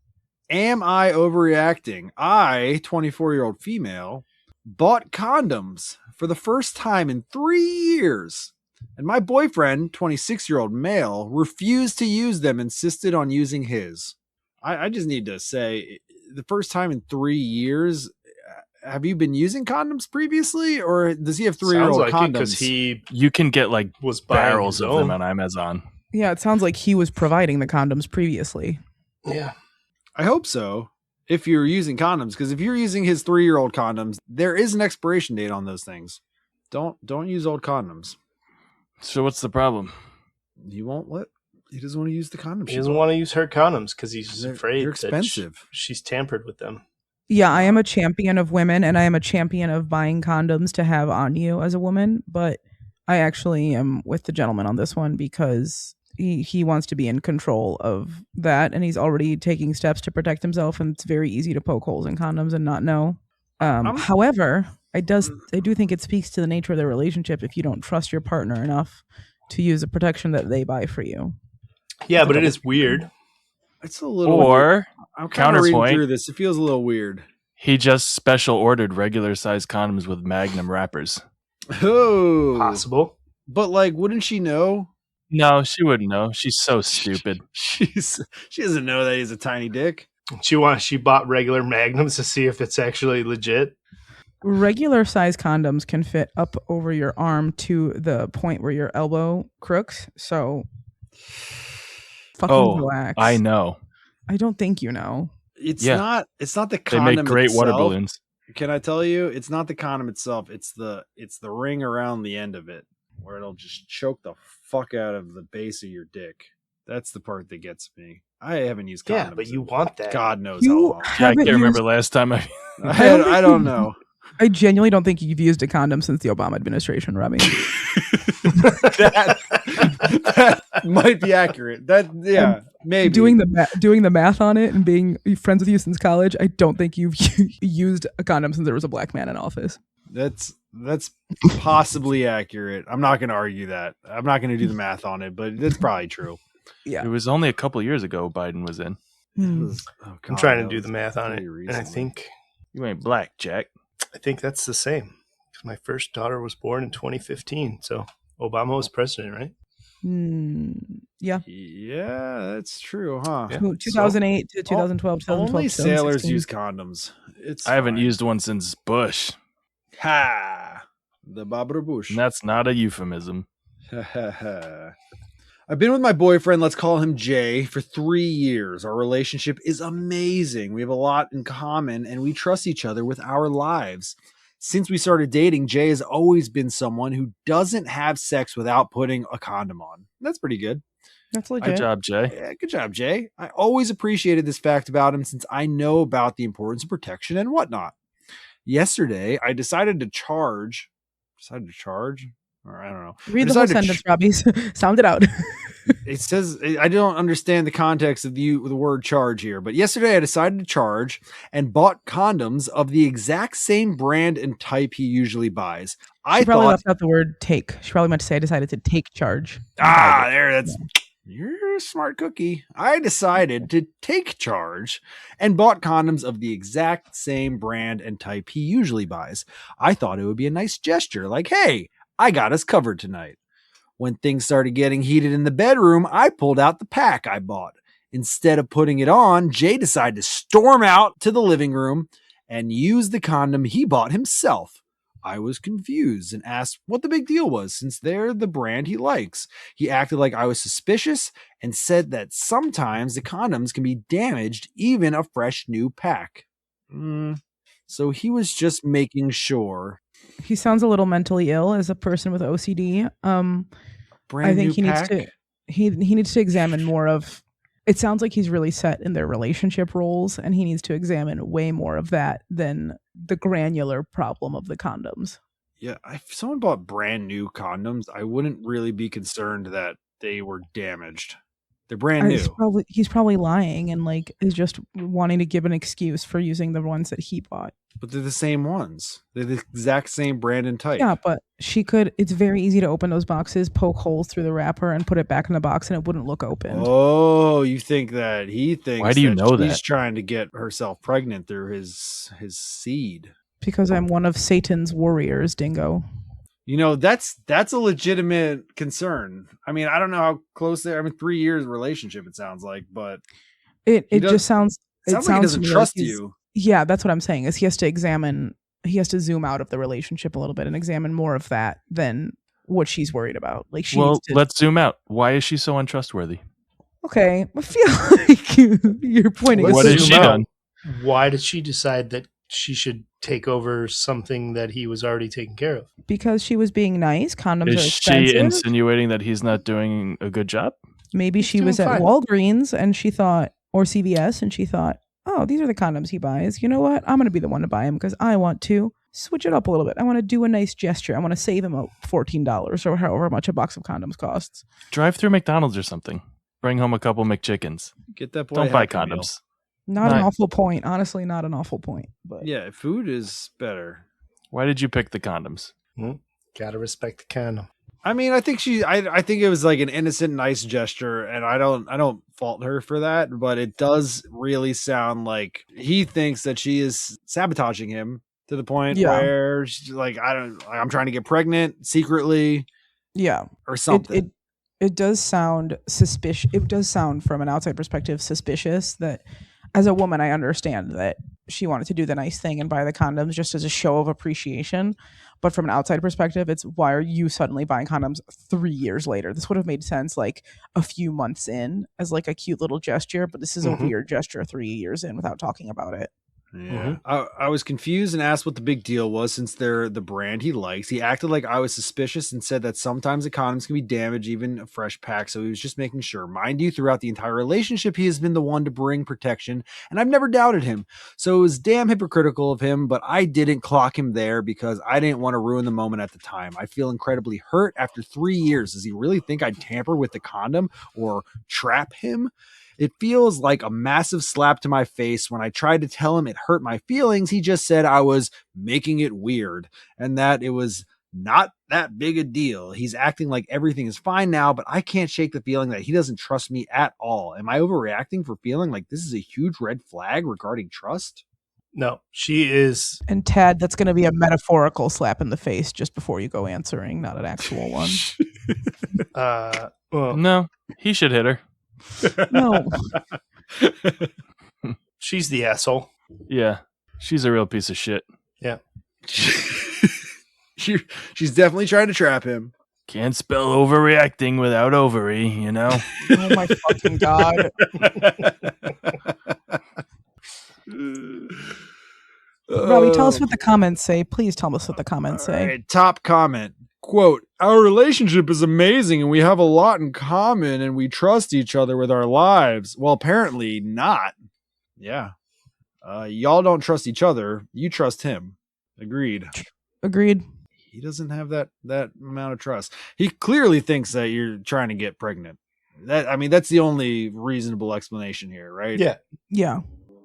am I overreacting? I, 24-year-old female, bought condoms for the first time in 3 years. And my boyfriend, 26-year-old male, refused to use them, insisted on using his. I just need to say, the first time in 3 years, have you been using condoms previously, or does he have 3-year-old condoms? Because you can get like was barrels of them on Amazon. Yeah, it sounds like he was providing the condoms previously. Yeah. I hope so. If you're using condoms, because if you're using his 3-year-old condoms, there is an expiration date on those things. Don't use old condoms. So what's the problem? He won't let. He doesn't want to use the condoms. He doesn't want to use her condoms because he's afraid they're expensive. that she's tampered with them. Yeah, I am a champion of women, and I am a champion of buying condoms to have on you as a woman, but I actually am with the gentleman on this one because he wants to be in control of that, and he's already taking steps to protect himself, and it's very easy to poke holes in condoms and not know. However, I do think it speaks to the nature of the relationship if you don't trust your partner enough to use the protection that they buy for you. Yeah, but it is weird. It's a little. Or I'm kind of reading counterpoint. through this. It feels a little weird. He just special ordered regular size condoms with Magnum wrappers. Oh, Possible. But like, wouldn't she know? No, she wouldn't know. She's so stupid. She doesn't know that he's a tiny dick. She bought regular Magnums to see if it's actually legit. Regular size condoms can fit up over your arm to the point where your elbow crooks. So, fucking relax. I know. I don't think you know. It's not the condom. They make great water itself. balloons. Can I tell you? It's not the condom itself. It's the ring around the end of it where it'll just choke the fuck out of the base of your dick. That's the part that gets me. I haven't used condoms. Yeah, but you want that. God knows You how long. Yeah, I can't remember last time I I don't know. I genuinely don't think you've used a condom since the Obama administration, Robbie. that might be accurate. Maybe Doing the math on it and being friends with you since college, I don't think you've used a condom since there was a black man in office. That's possibly accurate. I'm not going to argue that. I'm not going to do the math on it, but it's probably true. Yeah, It was only a couple years ago Biden was in. Oh, I'm trying to do the math on it, and I think You ain't black, Jack. that's the same. 'Cause my first daughter was born in 2015, so Obama was president, right? Yeah. Yeah, that's true, huh? Yeah. 2008 to 2012. Only sailors 2016. use condoms. It's I haven't fine. used one since Bush. Ha! The Barbara Bush. And that's not a euphemism. I've been with my boyfriend, let's call him Jay, for 3 years. Our relationship is amazing. We have a lot in common and we trust each other with our lives. Since we started dating, Jay has always been someone who doesn't have sex without putting a condom on. That's pretty good. That's legit. Good job, Jay. Yeah, good job, Jay. I always appreciated this fact about him since I know about the importance of protection and whatnot. Yesterday, I decided to charge. Or I don't know. Read I the whole decided to sentence, Robbie. Sound it out. It says, I don't understand the context of the word charge here, but yesterday I decided to charge and bought condoms of the exact same brand and type he usually buys. She probably left out the word take. She probably meant to say I decided to take charge. You're a smart cookie. I decided to take charge and bought condoms of the exact same brand and type he usually buys. I thought it would be a nice gesture, like, hey, I got us covered tonight. When things started getting heated in the bedroom, I pulled out the pack I bought. Instead of putting it on, Jay decided to storm out to the living room and use the condom he bought himself. I was confused and asked what the big deal was since they're the brand he likes. He acted like I was suspicious and said that sometimes the condoms can be damaged, even a fresh new pack. So he was just making sure. He sounds a little mentally ill as a person with OCD. I think he needs to examine more of. It sounds like he's really set in their relationship roles, and he needs to examine way more of that than the granular problem of the condoms. Yeah, if someone bought brand new condoms, I wouldn't really be concerned that they were damaged. They're brand new. He's probably lying and like is just wanting to give an excuse for using the ones that he bought. But they're the same ones. They're the exact same brand and type. Yeah, but it's very easy to open those boxes, poke holes through the wrapper, and put it back in the box, and it wouldn't look open. Oh, you think that he thinks Why do you know she's that? trying to get herself pregnant through his seed? Because I'm one of Satan's warriors, Dingo. You know, that's a legitimate concern. I mean, I don't know how close they are. I mean, 3 years relationship, it sounds like, but it just sounds. It sounds like he doesn't trust you. Yeah, that's what I'm saying. Is he has to zoom out of the relationship a little bit and examine more of that than what she's worried about. Like let's zoom out. Why is she so untrustworthy? Okay, I feel like you're pointing. What has she done? Why did she decide that she should take over something that he was already taking care of? Because she was being nice. Condoms Is are expensive. she insinuating that he's not doing a good job? Maybe she was doing at fine. Walgreens and she thought, or CVS, and she thought, oh, these are the condoms he buys. You know what? I'm going to be the one to buy him because I want to switch it up a little bit. I want to do a nice gesture. I want to save him $14 or however much a box of condoms costs. Drive through McDonald's or something. Bring home a couple McChickens. Get that boy. Don't a buy Happy Meal. condoms. Not an Nice. awful point. Honestly, not an awful point. But Yeah, food is better. Why did you pick the condoms? Gotta respect the condom. I mean, I think I think it was like an innocent, nice gesture, and I don't fault her for that. But it does really sound like he thinks that she is sabotaging him to the point Yeah. where she's like, I'm trying to get pregnant secretly yeah, or something. it does sound suspicious. It does sound from an outside perspective suspicious that as a woman, I understand that she wanted to do the nice thing and buy the condoms just as a show of appreciation. But from an outside perspective, it's why are you suddenly buying condoms 3 years later? This would have made sense like a few months in as like a cute little gesture, but this is a weird gesture 3 years in without talking about it. Yeah. I was confused and asked what the big deal was since they're the brand he likes. He acted like I was suspicious and said that sometimes the condoms can be damaged, even a fresh pack. So he was just making sure. Mind you, throughout the entire relationship, he has been the one to bring protection, and I've never doubted him. So it was damn hypocritical of him, but I didn't clock him there because I didn't want to ruin the moment at the time. I feel incredibly hurt after 3 years. Does he really think I'd tamper with the condom or trap him? It feels like a massive slap to my face. When I tried to tell him it hurt my feelings, he just said I was making it weird and that it was not that big a deal. He's acting like everything is fine now, but I can't shake the feeling that he doesn't trust me at all. Am I overreacting for feeling like this is a huge red flag regarding trust? No, she is. And Tad, that's going to be a metaphorical slap in the face just before you go answering, not an actual one. Well, No, he should hit her. No. she's the asshole. Yeah, she's a real piece of shit. Yeah. She's definitely trying to trap him. Can't spell overreacting without ovary, you know? Oh my fucking God. Robbie, tell us what the comments say. Please tell us what the comments say. All right, top comment. Quote, our relationship is amazing and we have a lot in common and we trust each other with our lives. Well, apparently not. Yeah. Y'all don't trust each other. You trust him. Agreed. Agreed. He doesn't have that amount of trust. He clearly thinks that you're trying to get pregnant. That's the only reasonable explanation here, right? Yeah. Yeah.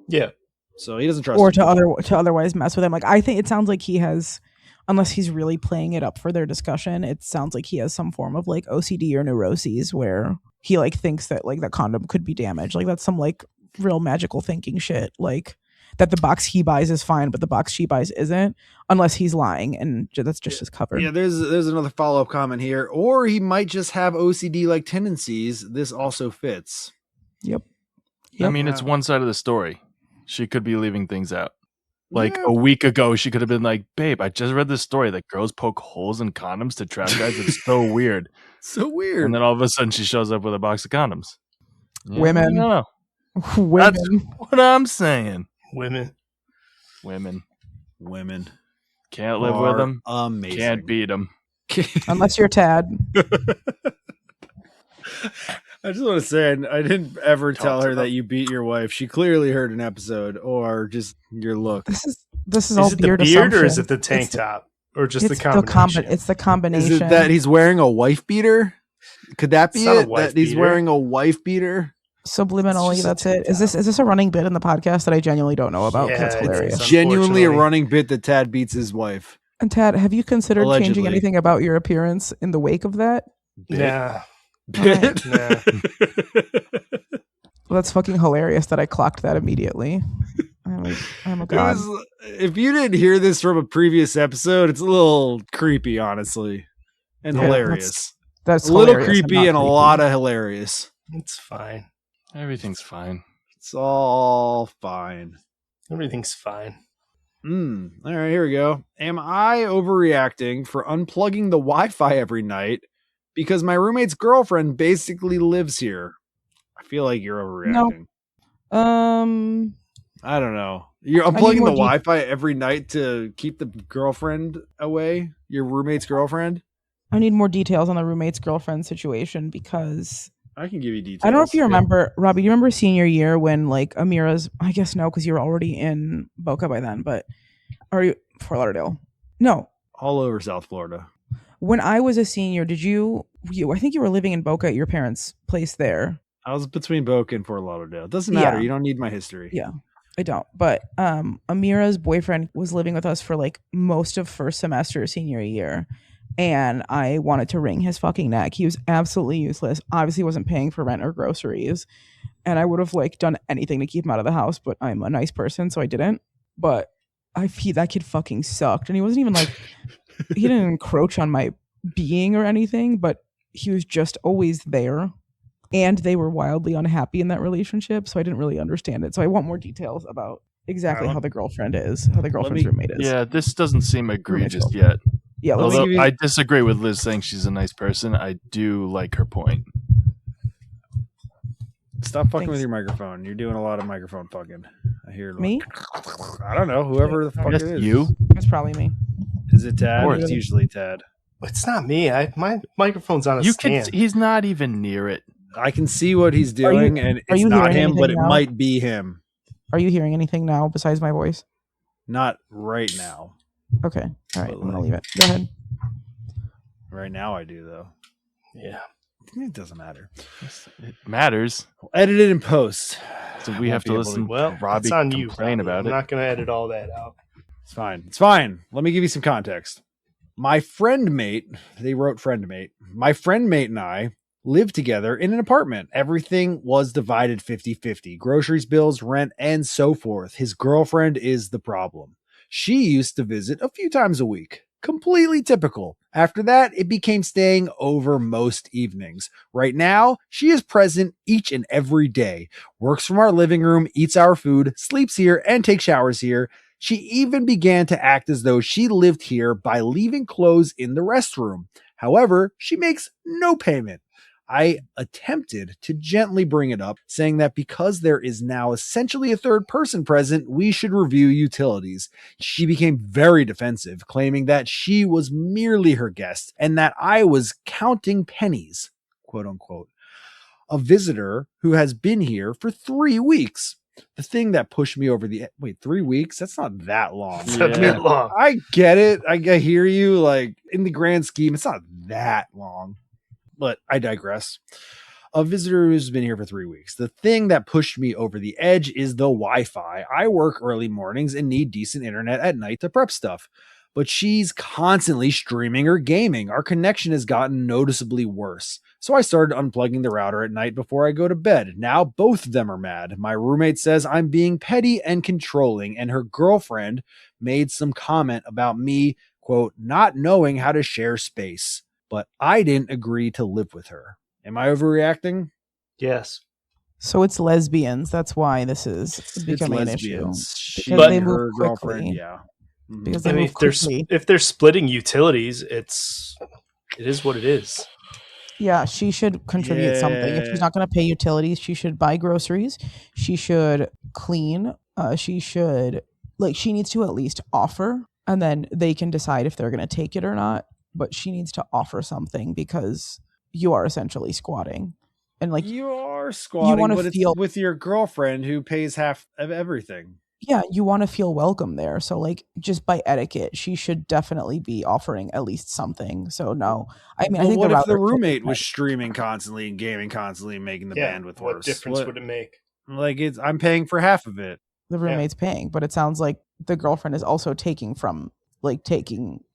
Yeah. So he doesn't trust Or you. to otherwise mess with him. Like, I think it sounds like he has, unless he's really playing it up for their discussion, it sounds like he has some form of like OCD or neuroses where he like thinks that like the condom could be damaged. Like that's some like real magical thinking shit. Like that the box he buys is fine, but the box she buys isn't, unless he's lying, and that's just his cover. Yeah, there's another follow-up comment here. Or he might just have OCD-like tendencies. This also fits. Yep. I mean, it's one side of the story. She could be leaving things out. Like Yeah. a week ago, she could have been like, babe, I just read this story that girls poke holes in condoms to trap guys. It's so weird. So weird. And then all of a sudden she shows up with a box of condoms. Yeah, Women. I don't know. Women. That's what I'm saying. Women. Women Can't live with them. Amazing. Can't beat them. Unless you're Tad. I just want to say, I didn't ever tell her about- that you beat your wife. She clearly heard an episode, or just your look. This is all Is it the beard beard or is assumption. it the tank It's the- top? Or just the it's combination? it's the Is combination. it that he's wearing a wife beater? Could that be It's not a it? wife That he's beater. wearing a wife beater? Subliminally, It's just a that's tank it. Is this a running bit in the podcast that I genuinely don't know about? 'Cause Yeah, that's it's hilarious. Genuinely a unfortunately. running bit that Tad beats his wife. And Tad, have you considered changing Allegedly. anything about your appearance in the wake of that? Nah. Bit? Nah. Well, that's fucking hilarious that I clocked that immediately. I'm like, oh my It God. was- if you didn't hear this from a previous episode, it's a little creepy, honestly, and Yeah, hilarious. That's A little hilarious creepy not and a creepy. lot of hilarious. It's fine. Everything's fine. It's all fine. Everything's fine. All right, here we go. Am I overreacting for unplugging the Wi-Fi every night because my roommate's girlfriend basically lives here? I feel like you're overreacting. I don't know. You're need unplugging more the Wi-Fi every night to keep the girlfriend away, your roommate's girlfriend? I need more details on the roommate's girlfriend situation because I can give you details. I don't know if you remember, Robbie. Do you remember senior year when like Amira's? I guess no, because you were already in Boca by then. But are you Fort Lauderdale? No, all over South Florida. When I was a senior, did you? I think you were living in Boca at your parents' place there. I was between Boca and Fort Lauderdale. It doesn't matter. Yeah. You don't need my history. Yeah, I don't. But Amira's boyfriend was living with us for like most of first semester senior year. And I wanted to wring his fucking neck. He was absolutely useless. Obviously wasn't paying for rent or groceries. And I would have like done anything to keep him out of the house, but I'm a nice person, so I didn't. But that kid fucking sucked. And he wasn't even like, he didn't encroach on my being or anything, but he was just always there. And they were wildly unhappy in that relationship, so I didn't really understand it. So I want more details about exactly how the girlfriend is, how the girlfriend's roommate is. Yeah, this doesn't seem egregious yet. Yeah, although I disagree with Liz saying she's a nice person, I do like her point. Stop fucking with your microphone. You're doing a lot of microphone fucking. I hear it. Me? I don't know. Whoever the fuck it is. You? It's probably me. Is it Tad? It's usually Tad. It's not me. My microphone's on a stand. He's not even near it. I can see what he's doing, and it's not him, but it might be him. Are you hearing anything now besides my voice? Not right now. Okay. All right. I'm going to leave it. Go ahead. Right now I do, though. Yeah. It doesn't matter. It matters. I'll edit it in post. So we have to listen Well, Robbie it's on you, complain Robbie. about I'm it. not going to edit all that out. It's fine. It's fine. Let me give you some context. My friend mate, they wrote friend mate. My friend mate and I lived together in an apartment. Everything was divided 50-50. Groceries, bills, rent, and so forth. His girlfriend is the problem. She used to visit a few times a week. Completely typical. After that, it became staying over most evenings. Right now, she is present each and every day. Works from our living room, eats our food, sleeps here, and takes showers here. She even began to act as though she lived here by leaving clothes in the restroom. However, she makes no payment. I attempted to gently bring it up, saying that because there is now essentially a third person present, we should review utilities. She became very defensive, claiming that she was merely her guest and that I was counting pennies, quote unquote. A visitor who has been here for 3 weeks. The thing that pushed me over the... Wait, 3 weeks? That's not that long. It's not that long. I get it. I hear you. Like, in the grand scheme, it's not that long. But I digress. A visitor who's been here for 3 weeks. The thing that pushed me over the edge is the Wi-Fi. I work early mornings and need decent internet at night to prep stuff. But she's constantly streaming or gaming. Our connection has gotten noticeably worse. So I started unplugging the router at night before I go to bed. Now both of them are mad. My roommate says I'm being petty and controlling, and her girlfriend made some comment about me, quote, not knowing how to share space. But I didn't agree to live with her. Am I overreacting? Yes. So it's lesbians. That's why this is becoming an issue. She Because they and move her quickly. girlfriend, yeah. Mhm. Because I they mean, move quickly. if they're splitting utilities, it is what it is. Yeah, she should contribute something. If she's not going to pay utilities, she should buy groceries. She should clean. She needs to at least offer, and then they can decide if they're going to take it or not. But she needs to offer something because you are essentially squatting. And like you are squatting, but it's with your girlfriend who pays half of everything. Yeah, you want to feel welcome there. So like just by etiquette, she should definitely be offering at least something. So no. I mean, I think what if the roommate was streaming constantly and gaming constantly and making the bandwidth worse? What difference would it make? Like I'm paying for half of it. The roommate's paying, but it sounds like the girlfriend is also taking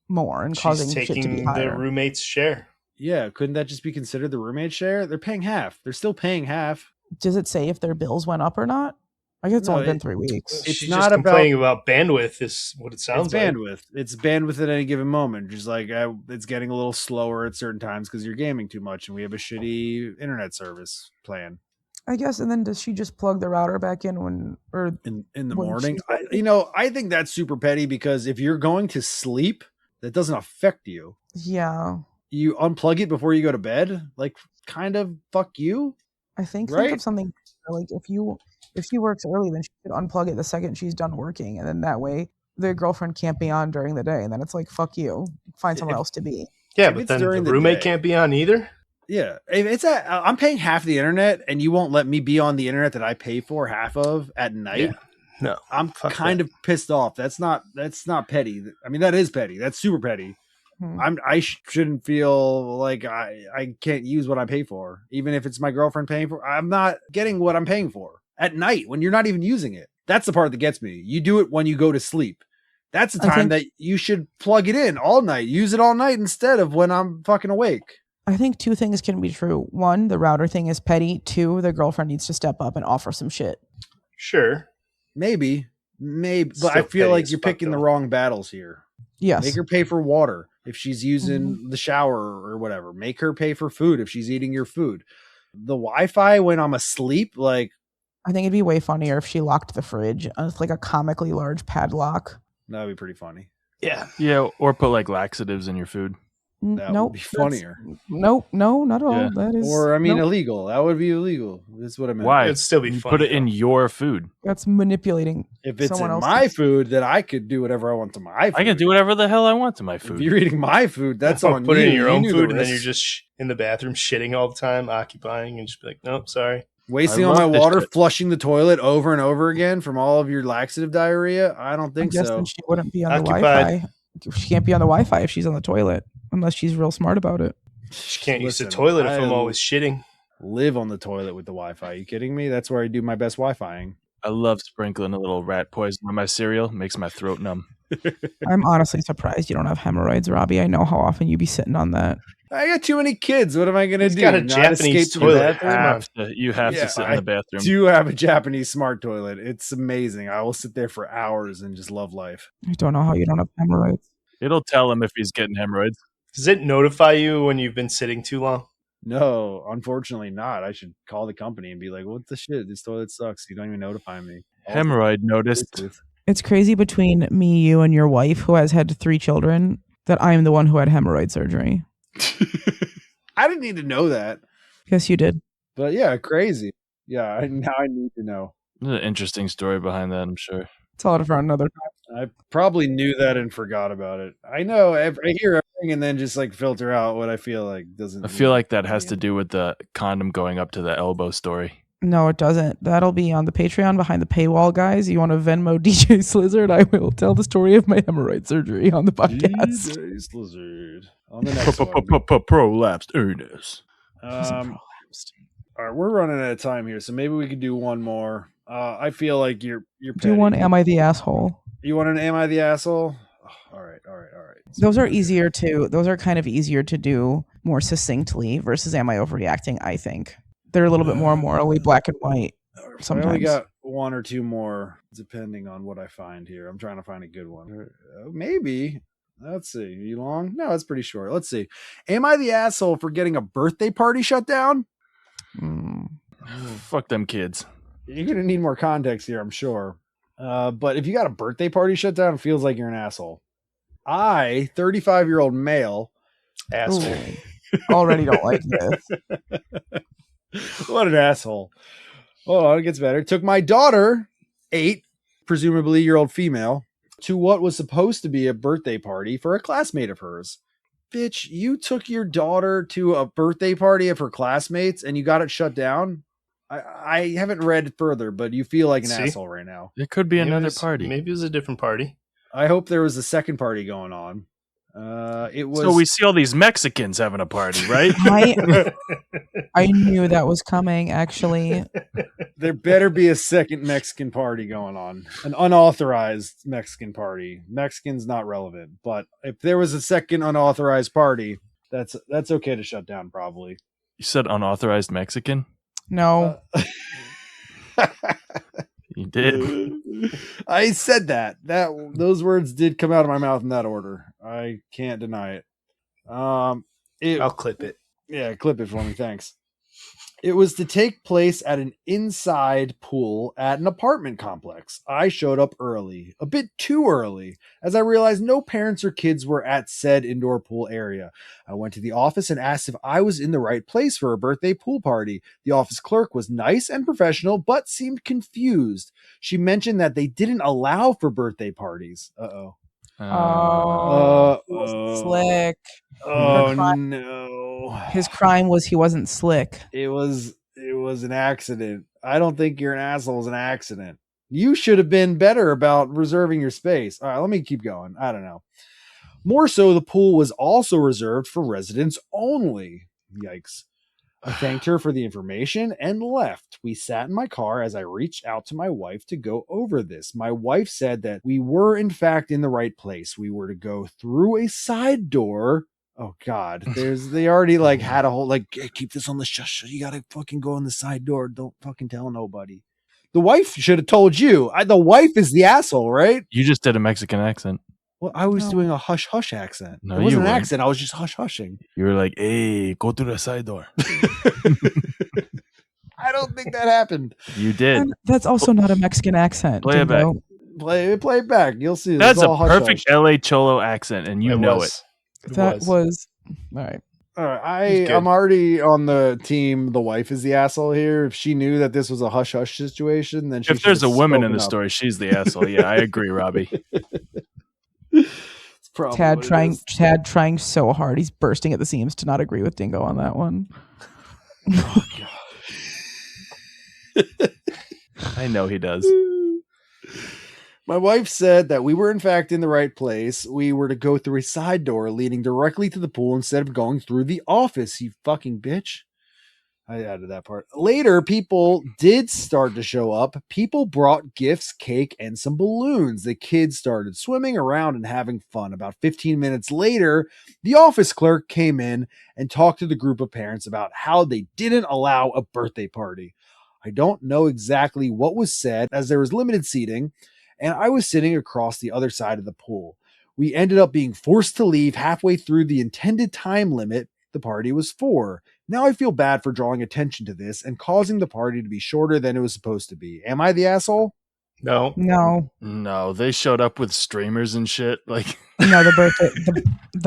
more and causing shit to be higher. The roommate's share. Yeah, couldn't that just be considered the roommate's share? They're paying half. They're still paying half. Does it say if their bills went up or not? I guess it's only been 3 weeks. She's not just complaining about bandwidth is what it sounds like. Bandwidth. It's bandwidth at any given moment. Just like it's getting a little slower at certain times because you're gaming too much and we have a shitty internet service plan. I guess, and then does she just plug the router back in in the morning? I think that's super petty because if you're going to sleep, that doesn't affect you. Yeah. You unplug it before you go to bed? Like, kind of fuck you? I think right? Think of something like if she works early, then she should unplug it the second she's done working, and then that way their girlfriend can't be on during the day, and then it's like fuck you, find somewhere else to be. Yeah, but then the roommate can't be on either. Yeah, if it's I'm paying half the internet, and you won't let me be on the internet that I pay for half of at night. Yeah. No, I'm fuck kind that. of pissed off. That's not petty. I mean, that is petty. That's super petty. I shouldn't feel like I can't use what I pay for, even if it's my girlfriend paying for. I'm not getting what I'm paying for at night when you're not even using it. That's the part that gets me. You do it when you go to sleep. That's the time that you should plug it in all night. Use it all night instead of when I'm fucking awake. I think two things can be true. One, the router thing is petty. Two, the girlfriend needs to step up and offer some shit. Sure. Maybe, but Still I feel petty like as you're fuck, picking the though. wrong battles here. Yes. Make her pay for water if she's using the shower or whatever. Make her pay for food if she's eating your food. The Wi-Fi when I'm asleep, like, I think it'd be way funnier if she locked the fridge with like a comically large padlock. that'd be pretty funny. Yeah. Yeah, or put like laxatives in your food. That would be funnier. No, not at all. Yeah. That is, Or, I mean, nope, illegal. That would be illegal. That's what I meant. Why? It'd still be You funny. put it in your food. that's manipulating. If it's someone in else's. my food, then I could do whatever I want to my food. I can do whatever the hell I want to my If food. you're eating my food, that's on Put you. it in your You own knew the food, and then risks. you're just in the bathroom shitting all the time, occupying, and just be like, nope, sorry. Wasting I all my love this water, shit. flushing the toilet over and over again from all of your laxative diarrhea. I don't I think guess so. then she wouldn't be on the Occupied. Wi-Fi. She can't be on the Wi-Fi if she's on the toilet, unless she's real smart about it. She can't use the Listen, toilet if I I'm always shitting. live on the toilet with the Wi-Fi. Are you kidding me? That's where I do my best Wi-Fiing. I love sprinkling a little rat poison on my cereal. Makes my throat numb. I'm honestly surprised you don't have hemorrhoids, Robbie. I know how often you be sitting on that. I got too many kids. What am I going to He's do? got a Not Japanese escape to the toilet. bathroom? You have Yeah, to sit in the bathroom. I do have a Japanese smart toilet. It's amazing. I will sit there for hours and just love life. I don't know how you don't have hemorrhoids. It'll tell him if he's getting hemorrhoids. Does it notify you when you've been sitting too long? No, unfortunately not. I should call the company and be like, what the shit? This toilet sucks. You don't even notify me. Hemorrhoid noticed. Bluetooth. It's crazy between me, you, and your wife, who has had 3 children, that I'm the one who had hemorrhoid surgery. I didn't need to know that. Yes, you did. But yeah, crazy. Yeah, now I need to know. There's an interesting story behind that, I'm sure. Tell it for another time. I probably knew that and forgot about it. I know. I hear everything and then just like filter out what I feel like doesn't. I feel like that has to do with the condom going up to the elbow story. No, it doesn't. That'll be on the Patreon behind the paywall, guys. You want to Venmo DJ Slizzard? I will tell the story of my hemorrhoid surgery on the podcast. DJ Slizzard. On the next one. Prolapsed anus. All right, we're running out of time here, so maybe we could do one more. I feel like you're. Do one, am I the asshole? You want an am I the asshole? Oh, all right. Those are easier to. Those are kind of easier to do more succinctly versus am I overreacting? I think they're a little bit more morally black and white. Sometimes. I only got one or two more, depending on what I find here. I'm trying to find a good one. Maybe. Let's see. Are you long? No, it's pretty short. Let's see. Am I the asshole for getting a birthday party shut down? Fuck them kids. You're going to need more context here, I'm sure. But if you got a birthday party shut down, it feels like you're an asshole. I, 35-year-old male. Asshole. Already don't like this. What an asshole. Hold on, it gets better. Took my daughter, 8, presumably year old female, to what was supposed to be a birthday party for a classmate of hers. Bitch, you took your daughter to a birthday party of her classmates and you got it shut down? I haven't read further, but you feel like an See? asshole right now. It could be Maybe another it was- party. Maybe it was a different party. I hope there was a second party going on. It was. So we see all these Mexicans having a party, right? I knew that was coming, actually. There better be a second Mexican party going on. An unauthorized Mexican party. Mexican's not relevant, but if there was a second unauthorized party, that's okay to shut down probably. You said unauthorized Mexican? No. You did. I said that. Those words did come out of my mouth in that order. I can't deny it. I'll clip it. Yeah, clip it for me. Thanks. It was to take place at an inside pool at an apartment complex. I showed up early, a bit too early, as I realized no parents or kids were at said indoor pool area. I went to the office and asked if I was in the right place for a birthday pool party. The office clerk was nice and professional, but seemed confused. She mentioned that they didn't allow for birthday parties. Uh-oh. Oh, slick. Oh, no. His crime was he wasn't slick. It was an accident. I don't think you're an asshole. It was an accident. You should have been better about reserving your space. All right, let me keep going. I don't know. More so, the pool was also reserved for residents only. Yikes. I thanked her for the information and left. We sat in my car as I reached out to my wife to go over this. My wife said that we were in fact in the right place. We were to go through a side door. Oh God, they already like had a whole like, hey, keep this on the shush. You gotta fucking go in the side door. Don't fucking tell nobody. The wife should have told you. The wife is the asshole, right? You just did a Mexican accent. Well, I was doing a hush hush accent. No, it wasn't you an weren't. accent. I was just hush hushing. You were like, hey, go through the side door. I don't think that happened. You did. And that's also not a Mexican accent. Play it back. Dingo. Play it back. You'll see. That's It's a all hush perfect hush. LA Cholo accent, and you know it. That was all right. All right, It was good. I'm already on the team. The wife is the asshole here. If she knew that this was a hush hush situation, then she If there's a should've woman in spoken the up. story, she's the asshole. Yeah, I agree, Robbie. It's probably Tad what it trying so hard. He's bursting at the seams to not agree with Dingo on that one. I know he does. is. My wife said that we were in fact in the right place. We were to go through a side door leading directly to the pool instead of going through the office. You fucking bitch. I added that part. Later, people did start to show up. People brought gifts, cake, and some balloons. The kids started swimming around and having fun. About 15 minutes later, the office clerk came in and talked to the group of parents about how they didn't allow a birthday party. I don't know exactly what was said as there was limited seating, and I was sitting across the other side of the pool. We ended up being forced to leave halfway through the intended time limit the party was for. Now I feel bad for drawing attention to this and causing the party to be shorter than it was supposed to be. Am I the asshole? No. No, they showed up with streamers and shit. Like No, the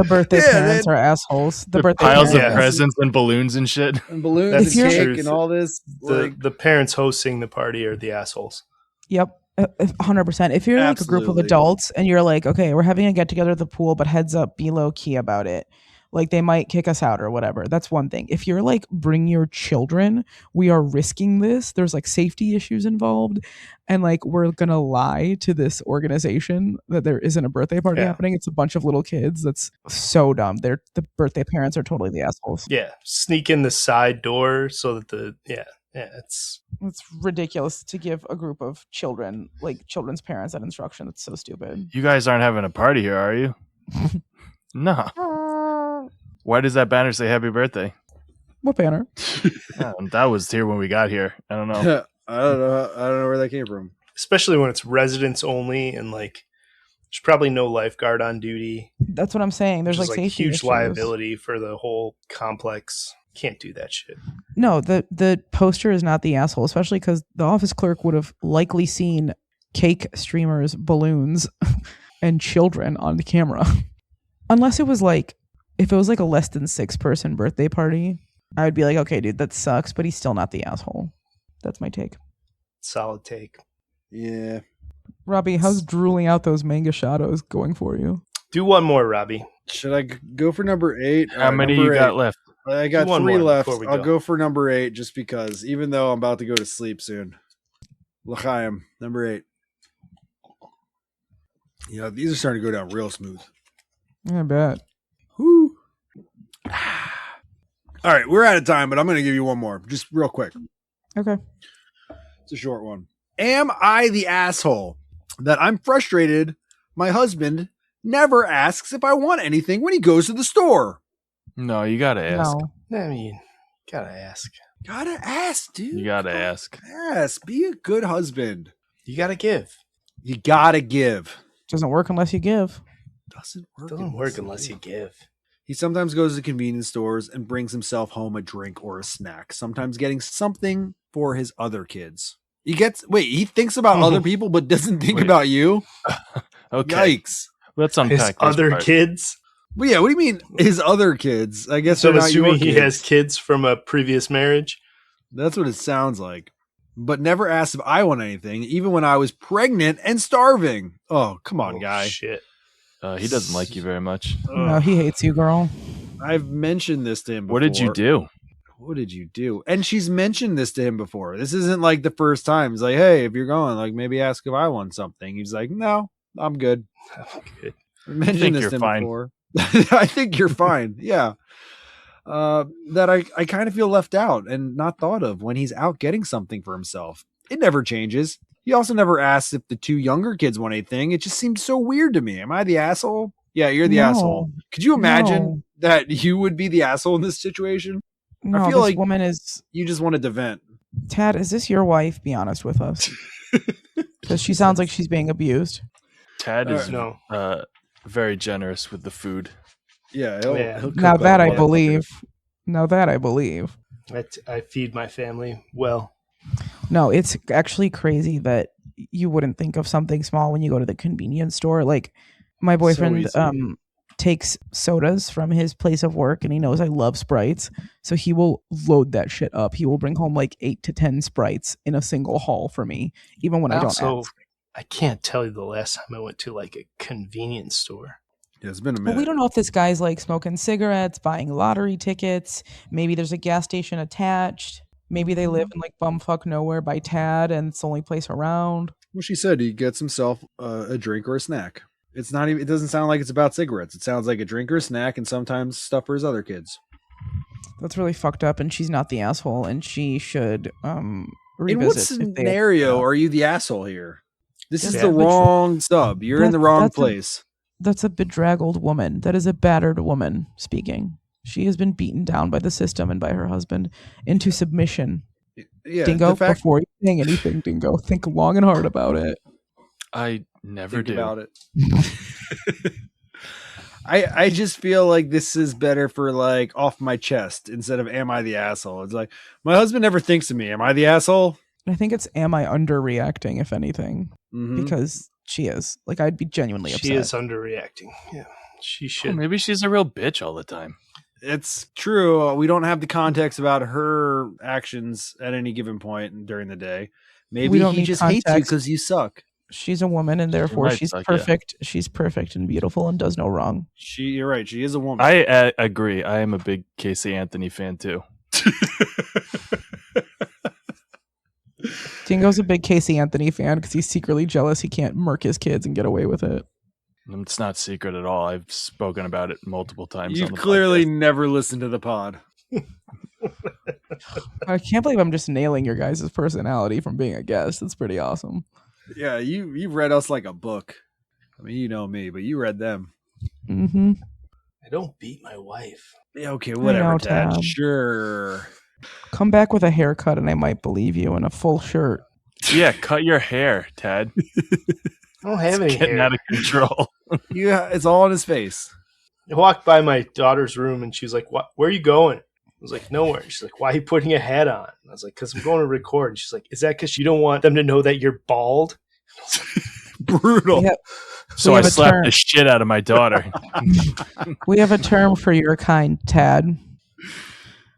birthday Yeah, parents are assholes. The birthday piles parents. of Yeah. presents and balloons and shit. And balloons That's and the cake truth. and all this. The parents hosting the party are the assholes. Yep. 100%. If you're like a group of Absolutely. adults and you're like, okay, we're having a get together at the pool, but heads up, be low key about it. Like they might kick us out or whatever. That's one thing. If you're like, bring your children, we are risking this. There's like safety issues involved. And like, we're going to lie to this organization that there isn't a birthday party Yeah. happening. It's a bunch of little kids. That's so dumb. The birthday parents are totally the assholes. Yeah. Sneak in the side door so that it's It's ridiculous to give a group of children, like children's parents, that instruction. That's so stupid. You guys aren't having a party here, are you? No. Why does that banner say happy birthday? What banner? That was here when we got here. I don't know. I don't know where that came from. especially when it's residents only and like there's probably no lifeguard on duty. That's what I'm saying. There's There's like like safety huge issues. liability for the whole complex. Can't do that shit. No, the poster is not the asshole, especially because the office clerk would have likely seen cake streamers, balloons, and children on the camera. Unless it was like, if it was like a less than 6-person birthday party, I would be like, okay, dude, that sucks, but he's still not the asshole. That's my take. Solid take. Yeah. Robbie, how's drooling out those manga shadows going for you? Do one more, Robbie. Should I go for number 8? How many you got left? I got Do one 3 more left. before we I'll go. go for number 8 just because, even though I'm about to go to sleep soon. L'chaim, number 8. Yeah, these are starting to go down real smooth. I bet. Whew. All right, we're out of time, but I'm going to give you one more, just real quick. Okay. It's a short one. Am I the asshole that I'm frustrated my husband never asks if I want anything when he goes to the store? No, you gotta ask. No. I mean, gotta ask. Gotta ask, dude. You gotta ask. Ask. Be a good husband. You gotta give. You gotta give. Doesn't work unless you give. Doesn't work. It doesn't work unless you give. He sometimes goes to convenience stores and brings himself home a drink or a snack, sometimes getting something for his other kids. He thinks about other people but doesn't think Wait. about you? Okay, Yikes. let's His unpack this other part. kids. Well, yeah, what do you mean his other kids? I guess So they're not your assuming he kids. has kids from a previous marriage. That's what it sounds like. But never asked if I want anything, even when I was pregnant and starving. Oh, come on, Oh, guy. Shit. He doesn't like you very much. No, he hates you, girl. I've mentioned this to him before. What did you do? What did you do? And she's mentioned this to him before. This isn't like the first time. It's like, hey, if you're going, like maybe ask if I want something. He's like, no, I'm good. Good. I mentioned this to him before. I think you're fine. Yeah. That I kind of feel left out and not thought of when he's out getting something for himself. It never changes. He also never asks if the two younger kids want anything. It just seems so weird to me. Am I the asshole? Yeah, you're the asshole. Could you imagine that you would be the asshole in this situation? No, I feel this like woman is. you just wanted to vent. Tad, is this your wife? Be honest with us. Because she sounds like she's being abused. Tad is No. very generous with the food. Yeah. He'll cook Now that up I all believe. Now that I believe. I feed my family well. No, it's actually crazy that you wouldn't think of something small when you go to the convenience store. Like my boyfriend easy. takes sodas from his place of work, and he knows I love Sprites, so he will load that shit up. He will bring home like 8 to 10 Sprites in a single haul for me, even when I don't ask. I can't tell you the last time I went to like a convenience store. Yeah, it's been a But minute. we don't know if this guy's like smoking cigarettes, buying lottery tickets. Maybe there's a gas station attached. Maybe they live in like bumfuck nowhere by Tad, and it's the only place around. Well, she said he gets himself a drink or a snack. It's not even. It doesn't sound like it's about cigarettes. It sounds like a drink or a snack, and sometimes stuff for his other kids. That's really fucked up, and she's not the asshole, and she should In revisit. what scenario are you the asshole here? This is Yeah. the wrong sub. You're in the wrong place. That's a bedraggled woman. That is a battered woman speaking. She has been beaten down by the system and by her husband into submission. Yeah, Dingo, before you saying anything, Dingo, think long and hard about it. I never think do. about it. I just feel like this is better for like off my chest instead of am I the asshole? It's like my husband never thinks of me. Am I the asshole? I think it's am I underreacting, if anything, Mhm. because she is. Like, I'd be genuinely upset. She is underreacting. Yeah, she Oh, should. maybe she's a real bitch all the time. It's true. We don't have the context about her actions at any given point during the day. Maybe We don't he need just hates you context. because you suck. She's a woman, and therefore might she's suck, yeah. perfect. She's perfect and beautiful and does no wrong. You're right. She is a woman. I agree. I am a big Casey Anthony fan too. Dingo's a big Casey Anthony fan because he's secretly jealous he can't murk his kids and get away with it. It's not secret at all. I've spoken about it multiple times. You've on the clearly podcast. never listened to the pod. I can't believe I'm just nailing your guys' personality from being a guest. That's pretty awesome. Yeah, you read us like a book. I mean, you know me, but you read them. Mm-hmm. I don't beat my wife. Yeah, okay, whatever, know, Tad. Tad. Sure. Come back with a haircut and I might believe you, and a full shirt. Yeah, cut your hair, Tad. I don't have any It's getting hair. out of control. Yeah, it's all in his face. I walked by my daughter's room and she's like, "What? Where are you going?" I was like, "Nowhere." She's like, "Why are you putting a hat on?" I was like, "Because I'm going to record." And she's like, "Is that because you don't want them to know that you're bald?" Brutal. We have, So We I have a slapped term. the shit out of my daughter. we have a term for your kind, Tad,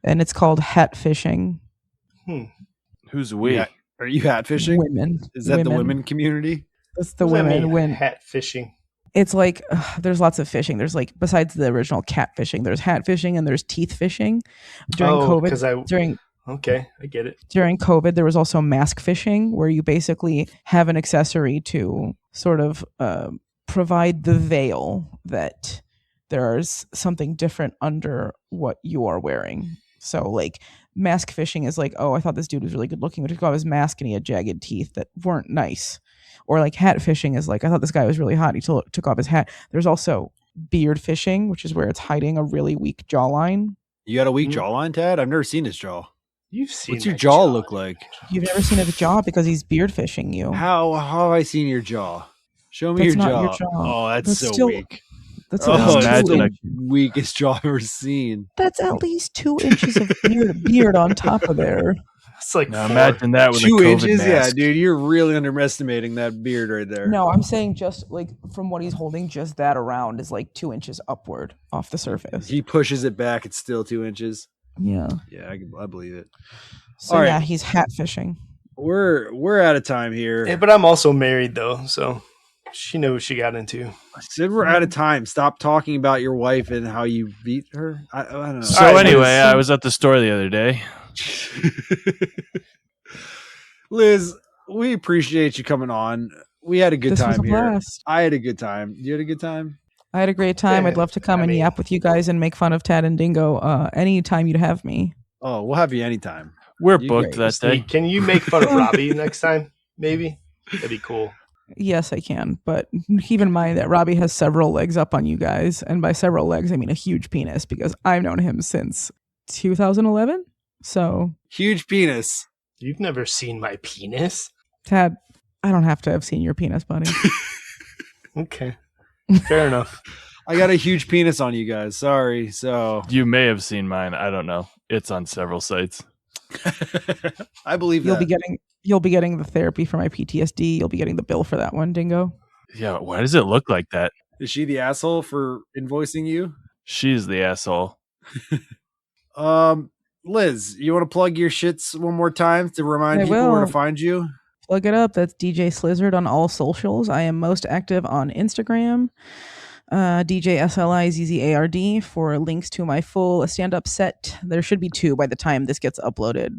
and it's called hat fishing. Who's we? Yeah. Are you hat fishing? Women. Is that the women community? That's the What does that women. mean, When hat fishing. it's like there's lots of fishing. There's like besides the original cat fishing, there's hat fishing and there's teeth fishing. During COVID, Okay, I get it. during COVID, there was also mask fishing, where you basically have an accessory to sort of provide the veil that there's something different under what you are wearing. So, like, mask fishing is like, oh, I thought this dude was really good looking, but he took off his mask and he had jagged teeth that weren't nice. Or like hat fishing is like, I thought this guy was really hot. He took off his hat. There's also beard fishing, which is where it's hiding a really weak jawline. You got a weak Mhm. jawline, Tad? I've never seen his jaw. You've seen What's your my jaw look like? You've never seen his jaw because he's beard fishing you. How have I seen your jaw? Show me That's your not jaw. your jaw. Oh, that's That's so still- weak. That's Oh, at least that's imagine the a- weakest jaw I've ever seen. That's at least 2 inches of beard on top of there. It's like Now 4. imagine that with 2 a COVID inches? mask. Yeah, dude, you're really underestimating that beard right there. No, I'm saying just like from what he's holding, just that around is like 2 inches upward off the surface. He pushes it back, it's still 2 inches. Yeah. Yeah, I believe it. So All right. yeah, he's hat fishing. We're out of time here. Yeah, but I'm also married though, so She knew what she got into. I said we're out of time. Stop talking about your wife and how you beat her. I don't know. So All right, anyway, Liz. I was at the store the other day. Liz, we appreciate you coming on. We had a good This was time a here. blast. I had a good time. You had a good time? I had a great time. Yeah, I'd love to come I and mean- yap with you guys and make fun of Tad and Dingo anytime you'd have me. Oh, we'll have you anytime. We're You booked great. that day. Can you make fun of Robbie next time? Maybe that'd be cool. Yes, I can. But keep in mind that Robbie has several legs up on you guys. And by several legs, I mean a huge penis because I've known him since 2011. So, Huge penis. You've never seen my penis? Tad, I don't have to have seen your penis, buddy. Okay, fair enough. I got a huge penis on you guys. Sorry. So You may have seen mine. I don't know. It's on several sites. I believe You'll that. be getting the therapy for my PTSD. You'll be getting the bill for that one, Dingo. Yeah, why does it look like that? Is she the asshole for invoicing you? She's the asshole. Liz, you want to plug your shits one more time to remind I people where to will. find you? Plug it up. That's DJ Slizzard on all socials. I am most active on Instagram. DJ SLIZZARD for links to my full stand-up set. There should be 2 by the time this gets uploaded.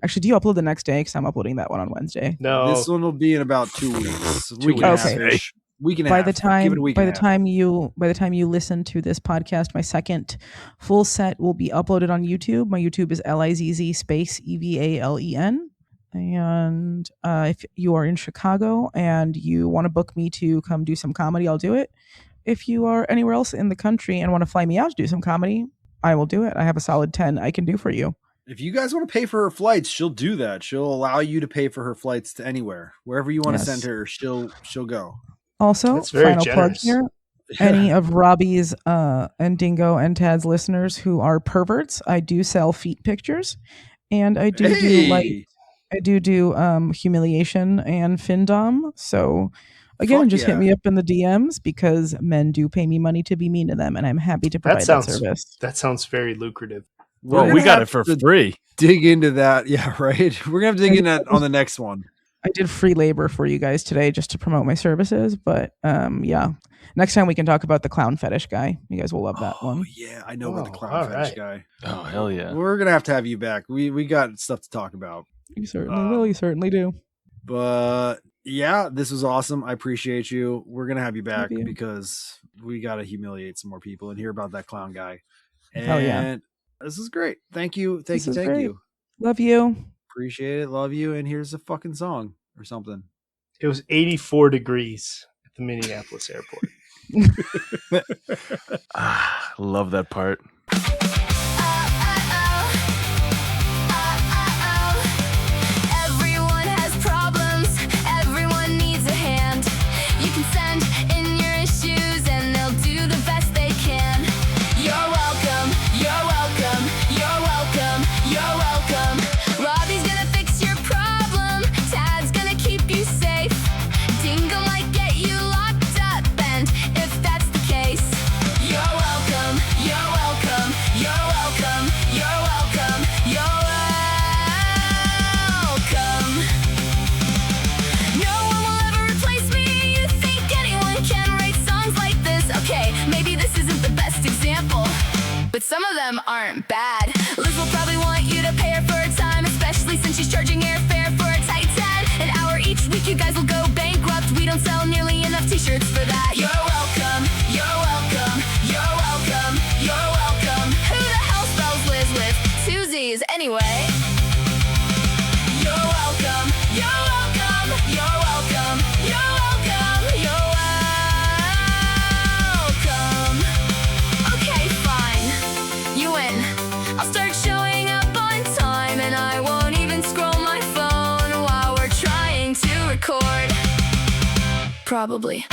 Actually, do you upload the next day? Because I'm uploading that one on Wednesday. No, This one will be in about 2 weeks. 2 Week and a weeks. half Okay. ish. Week and a By half. the time Give it a week by and the a half. time you listen to this podcast, my second full set will be uploaded on YouTube. My YouTube is LIZZ space EVALEN. And if you are in Chicago and you want to book me to come do some comedy, I'll do it. If you are anywhere else in the country and want to fly me out to do some comedy, I will do it. I have a solid 10 I can do for you. If you guys want to pay for her flights, she'll do that. She'll allow you to pay for her flights to anywhere. Wherever you want to Yes. send her, she'll go. Also, That's very final plug generous. here. Any of Robbie's and Dingo and Tad's listeners who are perverts, I do sell feet pictures, and I do do humiliation and findom. So again, Fuck just yeah. hit me up in the DMs because men do pay me money to be mean to them, and I'm happy to provide that sounds- service. that sounds very lucrative. Well, We're we gonna got have it for to free. dig into that. Yeah, right. We're gonna have to dig into that on the next one. I did free labor for you guys today just to promote my services, but yeah. Next time we can talk about the clown fetish guy. You guys will love that Oh one. yeah, I know about the Oh, clown all fetish right. guy. Oh, hell yeah. We're gonna have to have you back. We got stuff to talk about. You certainly will. You certainly do. But yeah, this was awesome. I appreciate you. We're gonna have you back Love you. because we gotta humiliate some more people and hear about that clown guy. And Hell yeah. this is great. Thank you. Thank This you. is Thank great. you. Love you. Appreciate it. Love you. And here's a fucking song or something. It was 84 degrees at the Minneapolis airport. Love that part. Everyone has problems, everyone needs a hand. You can send in your issues and they'll do the best they can. You're welcome, you're welcome, you're welcome, you're welcome. Robbie's gonna fix your problem, Tad's gonna keep you safe. Dingo might get you locked up, and if that's the case, you're welcome, you're welcome, you're welcome, you're welcome, you're welcome. No one will ever replace me. You think anyone can write songs like this? Okay, maybe this isn't the best example, but some of them aren't bad. Liz will probably want you to pay her for her time, especially since she's charging airfare for a tight 10 an hour each week. You guys will go bankrupt. We don't sell nearly enough t-shirts for that. You're welcome, you're welcome, you're welcome, you're welcome. Who the hell spells Liz with 2 Z's anyway? You're welcome, you're welcome, you're welcome, you're welcome, you're welcome. Okay, fine, you win. I'll start showing up on time and I won't even scroll my phone while we're trying to record. Probably.